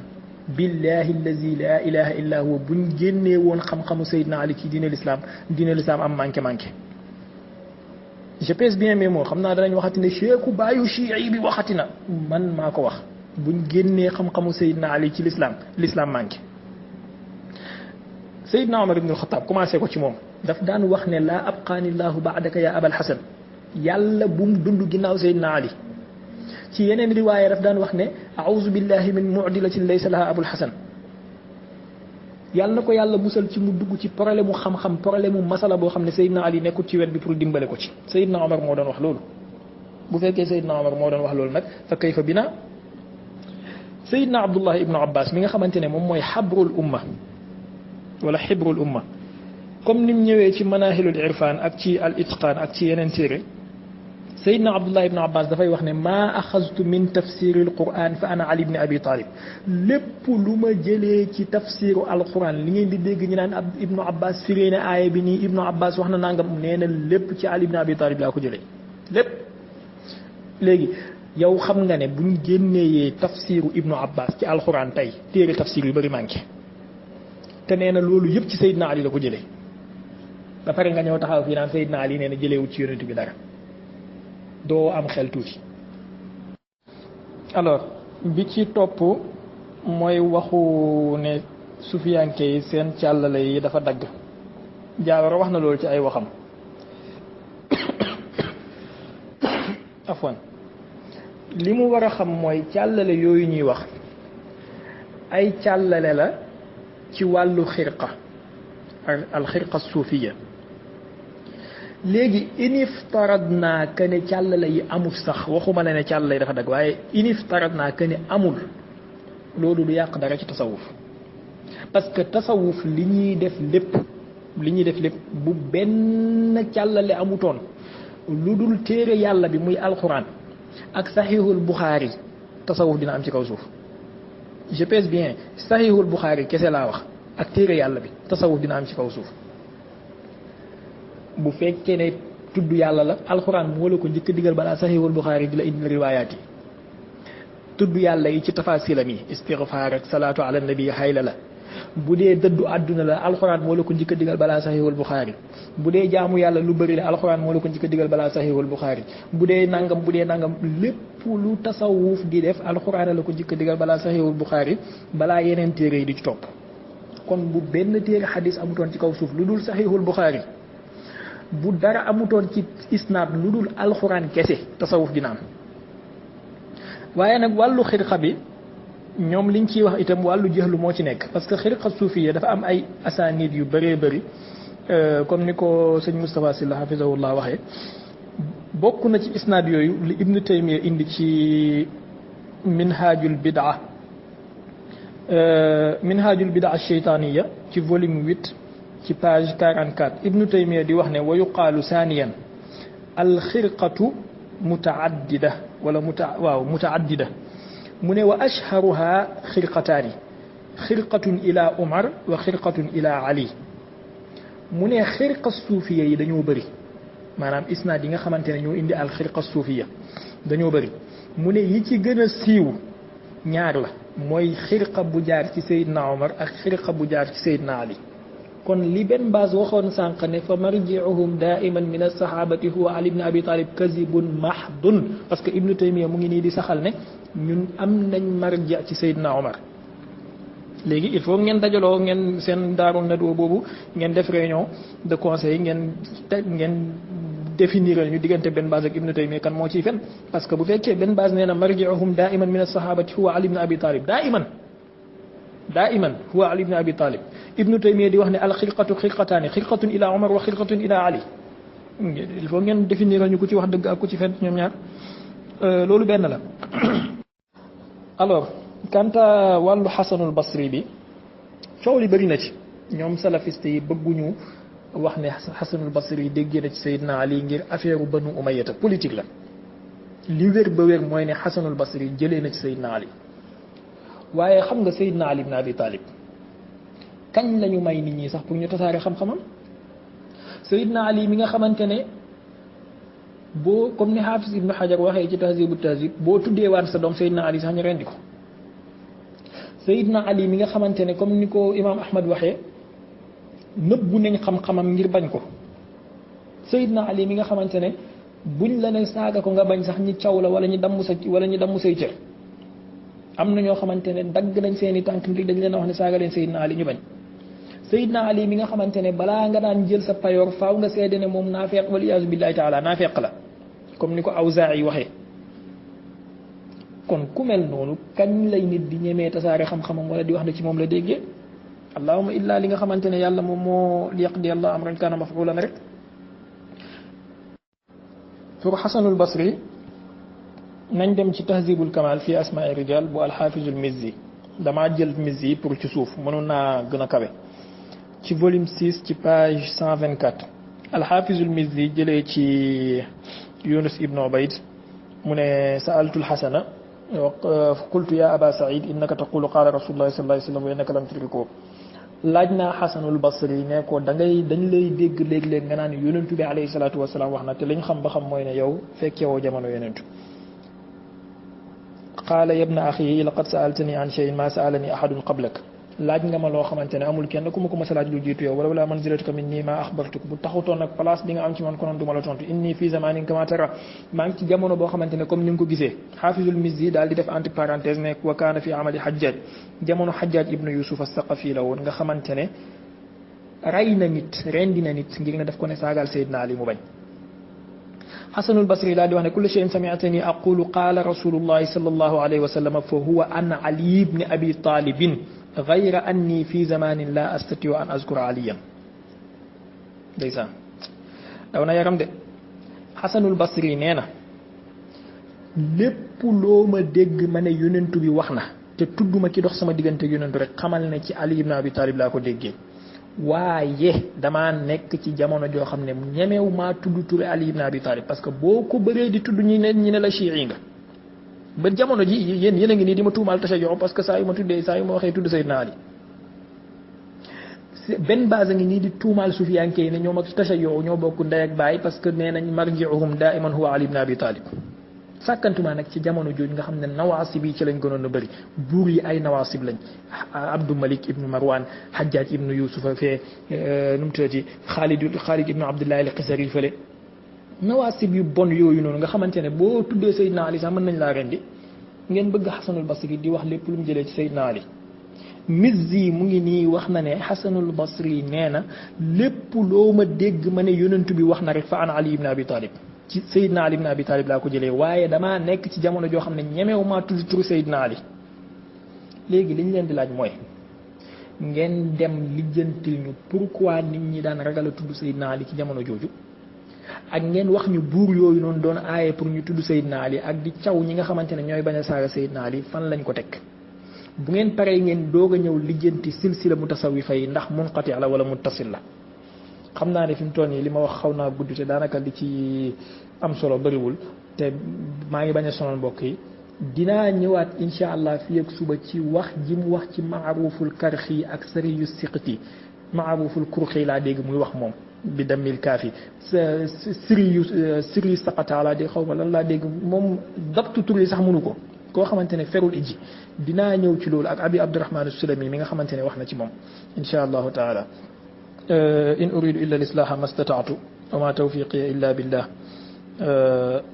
billahi allazi la ilaha illa huwa buñ génnee woon xam-xamu Seydina Ali ci diine l'islam am manqué je pèse bien mes mots xam naa danañ waxati ne cheikhu baayu chii bi waxati na man maa ko wax buñ génnee xam-xamu Seydina Ali ci l'islam manqué Seydina Omar ibn al-Khattab commencé ko ci moom daf daan wax ne laa abqaani llaahu baadaka yaa abal xasan yàlla bum dund ginnaaw Seydina Ali ci yeneen riwaaya daf daan wax ne auzu billahi min mudilatin laysa laha abul xasan yàlla na ko yàlla musal ci mu dugg ci problème mu xam-xam problème mu masala boo xam ne Seydina Ali nekkul ci wet bi pour dimbale ko ci Seydina Omar moo doon wax loolu bu fekkee Seydina Omar moo doon wax loolu nag fa kayfa bina Seydina Abdullah ibnu Abbas mi nga xamante ne moom mooy xabrul umma wala xibrul umma comme ni mu ñëwee ci manahilul irfan ak ci al itqaan ak ci yeneen téere Seydina Abdullah ibn Abbas dafay wax ne maa axaztu min tafsiril Qur'an fa ana Ali ibn Abi Talib lépp lu ma jëlee ci tafsiru alquran li ngeen di dégg ñu naan ibnu Abbas firee na aaya bi nii ibnu Abbas wax na nangam nee na lépp ci Ali ibn Abi Talib laa ko jëlee lépp. léegi yow xam nga ne buñ génneyee tafsiru ibnu Abbas ci alquran tey téere tafsir yu bëri manqué te nee na loolu yëpp ci Seydina Ali la ko jëlee ba pare nga ñëw taxaw fii naan Seydina Ali nee na jëleewut ci yonent bi dara. doo am xel tuuti alors bi ci topp mooy waxu ne sufiyanke yi seen càllale yi dafa dagg Jaawara wax na loolu ci ay waxam afwan li mu war a xam mooy càllale yooyu ñuy wax ay càllale la ci wàllu xirqa al xirqa suufiya léegi iniftarad naa que ne càllale yi amul sax waxuma la ne càllale yi dafa dagg waaye iniftarad naa que ne amul loolu du yàq dara ci tasawuf parce que tasawuf li ñuy def lépp bu benn càllale amutoon lu dul téere yàlla bi muy alquran ak saxiixul buxaari tasawuf dina am ci kaw suuf je pèse bien saxiixul buxaari kese laa wax ak téere yàlla bi tasawuf dina am ci kaw suuf bu fekkee ne tudd yàlla la alxuraan moo la ko njëkk digal balaa saxiixul buxaari di la indil riwaayaat yi tudd yàlla yi ci tafaasilam yi istighfar ak salaatu ala nabi xayla la bu dee dëddu àdduna la alxuraan moo la ko njëkk a digal balaa saxiixul buxaari bu dee jaamu yàlla lu bëri la alxuraan moo la ko njëkk a digal balaa saxiixul buxaari bu dee nangam lépp lu tasawuf di def alxuraan la ko njëkk a digal balaa saxiixul buxaari balaa yeneen téere yi di ci topp kon bu benn téere xadis amutoon ci kaw suuf lu dul saxiixul buxaari bu dara amutoon ci isnaad lu dul alxuraan kese tasawuf dina am waaye nag wàllu xirqa bi ñoom liñ ciy wax itam wàllu jëxlu moo ci nekk parce que xirqa suufiya dafa am ay asanid yu bëree bëri comme ni ko sëñ Moustapha Sylla hafizahullah waxee bokk na ci isnaad yooyu li Ibnu Taymiya indi ci minhajul bidaa sheytaaniya ci volume 8 ci page 44 Ibnu Taymiya di wax ne wa yuqaalu saaniyan alxirqatu mutaaddida wala mutaaddida mu ne wa ashharuha xirqataani xirqatun ila Umar wa xirqatun ila Ali mu ne xirqa suufiya yi dañoo bëri maanaam isnaad yi nga xamante ne ñoo indi al xirqa suufiya dañoo bëri mu ne yi ci gën a siiw ñaar la mooy xirqa bu jaar ci Seydina Omar ak xirqa bu jaar ci Seydina Ali kon li benn base waxoon sànq ne fa marji'uhum daiman min as-sahabati huwa Ali ibn Abi Talib kazibun mahdun parce que Ibnu Taymiya mu ngi nii di saxal ne ñun am nañ marja ci Seydina Omar léegi il faut ngeen dajaloo ngeen seen daaru nadwa boobu ngeen def réunion de conseil ngeen définiral ñu diggante benn base ak Ibnu Taymiya kan moo ciy fen parce que bu fekkee benn base nee na marji'uhum daiman min as-sahabati huwa Ali ibn Abi Talib daiman huwa Ali ibn Abi Talib Ibnu Taymiya di wax ne al xilqatu xilqataani xilqatun ila Omar wa xilqatun ila Ali il faut ngeen définiral ñu ku ci wax dëgg ak ku ci fen ñoom ñaar loolu benn la alors kanta wàllu xasanul basri bi coow li bëri na ci ñoom salafiste yi bëgguñu wax ne xasanul basri yi déggee na ci Seydina Ali ngir affaire banu umayyata politique la li wér ba wér mooy ne xasanul basri yi jëlee na ci Seydina Ali waaye xam nga Seydina Ali ibn Abi Talib kañ lañu may nit ñi sax pour ñu tasaare xam-xamam Seydina Ali mi nga xamante ne boo comme ni Hafiz Ibn Hajar waxee ci Tahzibu Tahzib boo tuddee waan sa doom Seydina Ali sax ñu rendi ko Seydina Ali mi nga xamante ne comme ni ko Imam Ahmad waxee nëbbu nañ xam-xamam ngir bañ ko Seydina Ali mi nga xamante ne buñ la ne saaga ko nga bañ sax ñi caw la wala ñu damm say cër am na ñoo xamante ne dagg nañ seeni tànk ngir dañ leen a wax ne saaga leen Seydina Ali ñu bañ Seydina Ali mi nga xamante ne balaa nga daan jël sa payoor faaw nga seede ne moom naafeq wal iyaazu billahi taala naafeq la comme ni ko Awzaa'i waxee kon ku mel noonu kañ lay nit di ñemee tasaare xam-xamam wala di wax ne ci moom la déggee allahumma illa li nga xamante ne yàlla moom moo liyaqdi Allah amran kaana maf'ulan rek pour Xasanul Basri nañ dem ci Tahzibul Kamal fi asma'i rijal bu al-Hafizul Mizzi damaa jël Mizzi pour ci suuf mënoon naa gën a kawe ci volume 6 ci page 124 al-Hafizul Mizzi jëlee ci Yunus ibn Ubayd mu ne sa'altul Xasana qultu ya aba Saïd innaka taqulu qala rasulullah sallallahu alayhi wa sallam wa innaka lam tudriku laaj naa Xasanul Basri ne ko dañ lay dégg léeg-léeg nga naan yonentu bi alayhi salaatu wasalaam wax na te liñ xam ba xam mooy ne yow fekkewoo jamono yonentu qaala yabna axi laqad saaltani an shay'in ma saalani ahadun qablak laaj nga ma loo xamante ne amul kenn ku ma ko mas a laaj lu jiitu yow wala wala manzilatuka minni ma axbartuk bu taxutoon nag place bi nga am ci man konoon du ma la tontu inni fi zamanin kama tara maa ngi ci jamono boo xamante ne comme ni nga ko gisee xaafizul Mizzi daal di def entre parenthèse ne wa kaana fi amali Hajjaj jamono Hajjaj ibnu Yusuf as-Saqafi la woon nga xamante ne rendi na nit ngir ne daf ko ne saagal Seydina Ali mu bañ Xasanul Basri daal di wax ne kullu shay'in sami'tani aqulu qaala rasulullahi sallallahu alayhi wa sallam fa huwa an Ali ibn Abi Talibin gayra anni fi zamanin la astatiu an azkura aliyan ndeysaan daw na yaram de Xasanul Basri nee na lépp loo ma dégg ma ne yonentu bi wax na te tudduma ki dox sama diggante yonentu rek xamal ne ci Ali ibn Abi Talib laa ko déggee waaye damaa nekk ci jamono joo xam ne ñemew maa tudd turi Ali ibn Abi Talib parce que boo ko bëree di tudd ñi ne la chiites nga ba jamono ji yéen a ngi nii di ma tuumaal tashayyu parce que saa yu ma waxee tudd Seydina Ali benn base a ngi nii di tuumaal sufiyanke yi ne ñoom ak tashayyu ñoo bokk ndey ak baay parce que nee nañ marji'uhum daa'iman huwa Ali ibn Abi Talib sàkkantuma nag ci jamono jooju nga xam ne nawaasib yi ci lañ gënoon a bëri buur yi ay nawaasib lañ Abdou Malik ibnu Marwan Hajjaj ibnu Yusufa fee nu mu tuddati Xaalid ibnu Abdullahi al-Qisari fële nawaasib yu bon yooyu noonu nga xamante ne boo tuddee Seydina Ali sax mën nañ laa rendi ngeen bëgg Xasanul Basri di wax lépp lu mu jëlee ci Seydina Ali Mizzi mu ngi nii wax na ne Xasanul Basri nee na lépp loo ma dégg ma ne yonentu bi wax na rek fa an Ali ibn Abi Talib ci Seydina Ali ibn Abi Talib laa ko jëlee waaye damaa nekk ci jamono joo xam ne ñemewu maa tudd turu Seydina Ali léegi li ñu leen di laaj mooy ngeen dem lijjantil ñu pourquoi nit ñi daan ragal a tudd Seydina Ali ci jamono jooju ak ngeen wax ñu buur yooyu noonu doon aaye pour ñu tudd Seydina Ali ak di caw ñi nga xamante ne ñooy bañ a saaga Seydina Ali fan lañ ko teg bu ngeen paree ngeen doog a ñëw lijjanti silsila mutasawifa yi ndax munqati la wala muttasil la xam naa ne fi mu toll nii li ma wax xaw naa gudd te daanaka li ci am solo bëriwul te maa ngi bañ a sonal mbokk yi dinaa ñëwaat incha allah fii ak suba ci wax ji mu wax ci maaruful karxi ak sariyu siqti maaruful kurxi laa dégg muy wax moom bi damil kaafi siriyu saqata laa dégg xaw ma lan laa dégg moom dabtu tur yi sax mënu ko koo xamante ne ferul ijji dinaa ñëw ci loolu ak abi abdurahman as-sulami mi nga xamante ne wax na ci moom incha allahu taala in uridu illa al-islaha ma stata'tu wa ma tawfiqi illa billah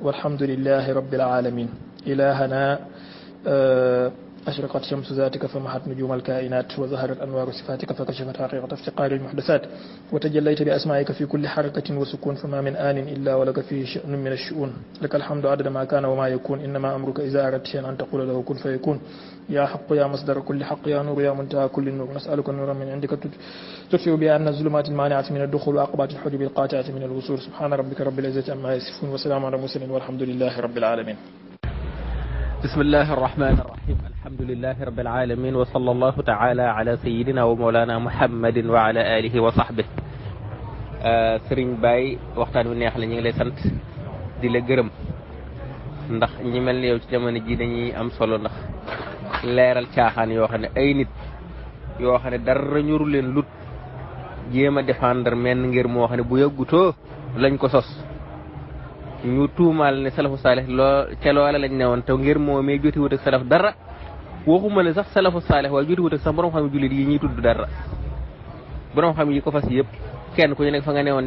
walhamdulillahi rabbil alamin ilahana أشرقت شمس ذاتك فمحت نجوم الكائنات وظهرت أنوار صفاتك فكشفت حقيقة افتقار المحدثات وتجليت بأسمائك في كل حركة وسكون فما من آن إلا ولك فيه شأن من الشؤون لك الحمد عدد ما كان وما يكون إنما أمرك إذا أردت شيئا أن تقول له كن فيكون يا حق يا مصدر كل حق يا نور يا منتهى كل نور نسألك نورا من عندك تدفئ بأن الظلمات المانعة من الدخول وأقبات الحجب القاطعة من الوصول سبحان ربك رب العزة عما يصفون وسلام على المرسلين والحمد لله رب العالمين. بسم الله الرحمن الرحيم الحمد لله رب العالمين وصلى الله تعالى على سيدنا ومولانا محمد وعلى آله وصحبه Serigne Baye waxtaan wi neex la ñu ngi lay sant di la gërëm ndax ñi mel ni yow ci jamono ji dañuy am solo ndax leeral caaxaan yoo xam ne ay nit yoo xam ne dara ñuru leen lut jéem a défendre menn ngir moo xam ne bu yëggutoo lañ ko sos ñu tuumaal ne salafu saalih ca loola lañ newoon te ngir moomee jotiwut ak salaf dara waxuma la sax salafu saalih waaye jotiwut ak sax borom xam jullit yi ñuy tudd dara borom xam yi ko fas yëpp kenn ku ñu nekk fa nga newoon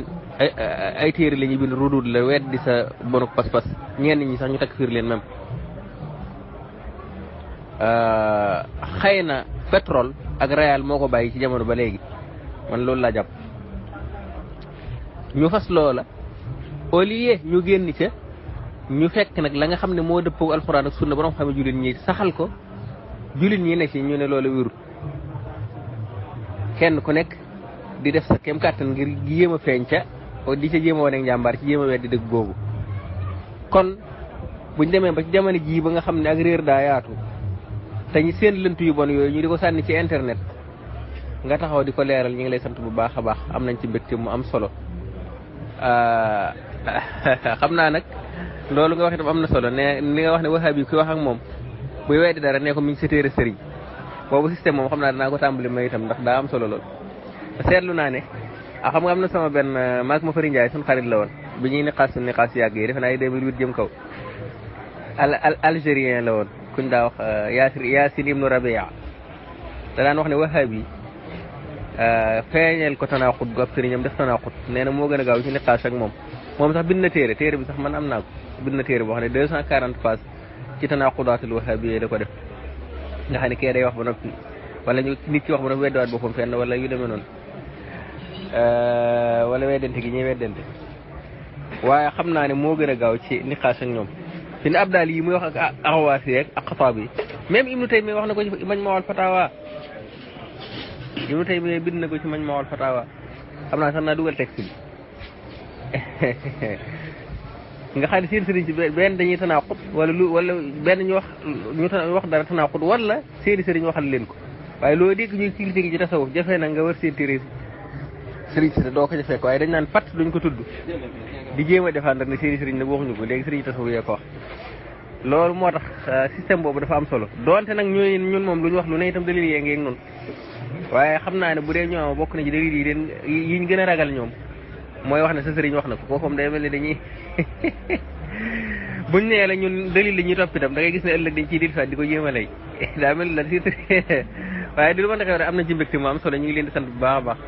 ay téere la ñuy bind rudud la weddi sa bonuk pas-pas ñenn ñi sax ñu takfir leen même xëy na pétrole ak réal moo ko bàyyi ci jamono ba léegi man loolu laa jàpp ñu fas loola au lieu ñu génn ca ñu fekk nag la nga xam ne moo dëppoo alxuraan ak sunna borom xam ne jullit ñi saxal ko jullit ñi ne ci ñu ne loolu wérut kenn ku nekk di def sa kem kàttan ngir jéem a feeñ ca di ca jéem a wane njàmbaar ci jéem a weddi dëgg googu kon buñ demee ba ci jamono jii ba nga xam ne ak réer daa yaatu te ñu seen lënt yu bon yooyu ñu di ko sànni ci internet nga taxaw di ko leeral ñu ngi lay sant bu baax a baax am nañ ci mbégte mu am solo xam naa nag loolu nga wax itam am na solo ne li nga wax ne wahabi kuy wax ak moom buy weddi dara ne ko mi ngi sa téere sëriñ boobu système moom xam naa danaa ko tàmbali may itam ndax daa am solo lool seetlu naa ne xam nga am na sama benn maak ma fari Njaay suñu xarit la woon bi ñuy niqaas suñu niqaas yàgg yi defe naa ay 2008 jëm kaw algérien la woon kuñ daa wax Yaasin ibnu Rabia da daan wax ne wahabi feeñeel ko tanaaxut gu ab sëriñam def tanaaxut nee na moo gën a gaaw ci niqaas ak moom sax bind na téere bi sax man am naa ko bind na téere boo xam ne 240 pages ci tanaaxudaatul wahabi da ko def nga xam ne kee day wax ba noppi wala ñu nit ci wax ba noppi weddiwaat boppam fenn wala yu demee noonu wala weddente gi ñuy weddente waaye xam naa ne moo gën a gaaw ci niqaas ak ñoom fi ne abdal yi muy wax ak axawaas yi ak xataab yi même Ibnu Taymiya wax na ko ci Majmuul Fatawa Ibnu Taymiya bind na ko ci Majmuul Fatawa xam naa sax naa dugal texte bi nga xam ne seen sëriñ ci benn dañuy tanaaxut wala benn ñu wax dara tanaaxut wala seeni sëriñ waxal leen ko waaye loo dégg ñuy critiqué ci tasawuf jafe na nga war seen téere sëriñ si doo ko jafee ko waaye dañ naan pat duñ ko tudd di jéem a défendre ne seeni sëriñ nag waxuñu ko léegi sëriñ tasawuf yee ko wax loolu moo tax système boobu dafa am solo doonte nag ñun moom lu ñu wax lu ne itam dalil yee ngeeg noonu waaye xam naa ne bu dee ñoom bokk na ci dalil yi leen yiñ gën a ragal ñoom mooy wax ne sa sëriñ wax na ko kooku day mel ni dañuy buñ nee la ñun dalil li ñuy topp itam da ngay gis ne ëllëg dañ ciy dir fa di ko jéem a lay daa mel la si waaye di lu mën a xew rek am na ci mbégte mu am solo ñu ngi leen di sant bu baax a baax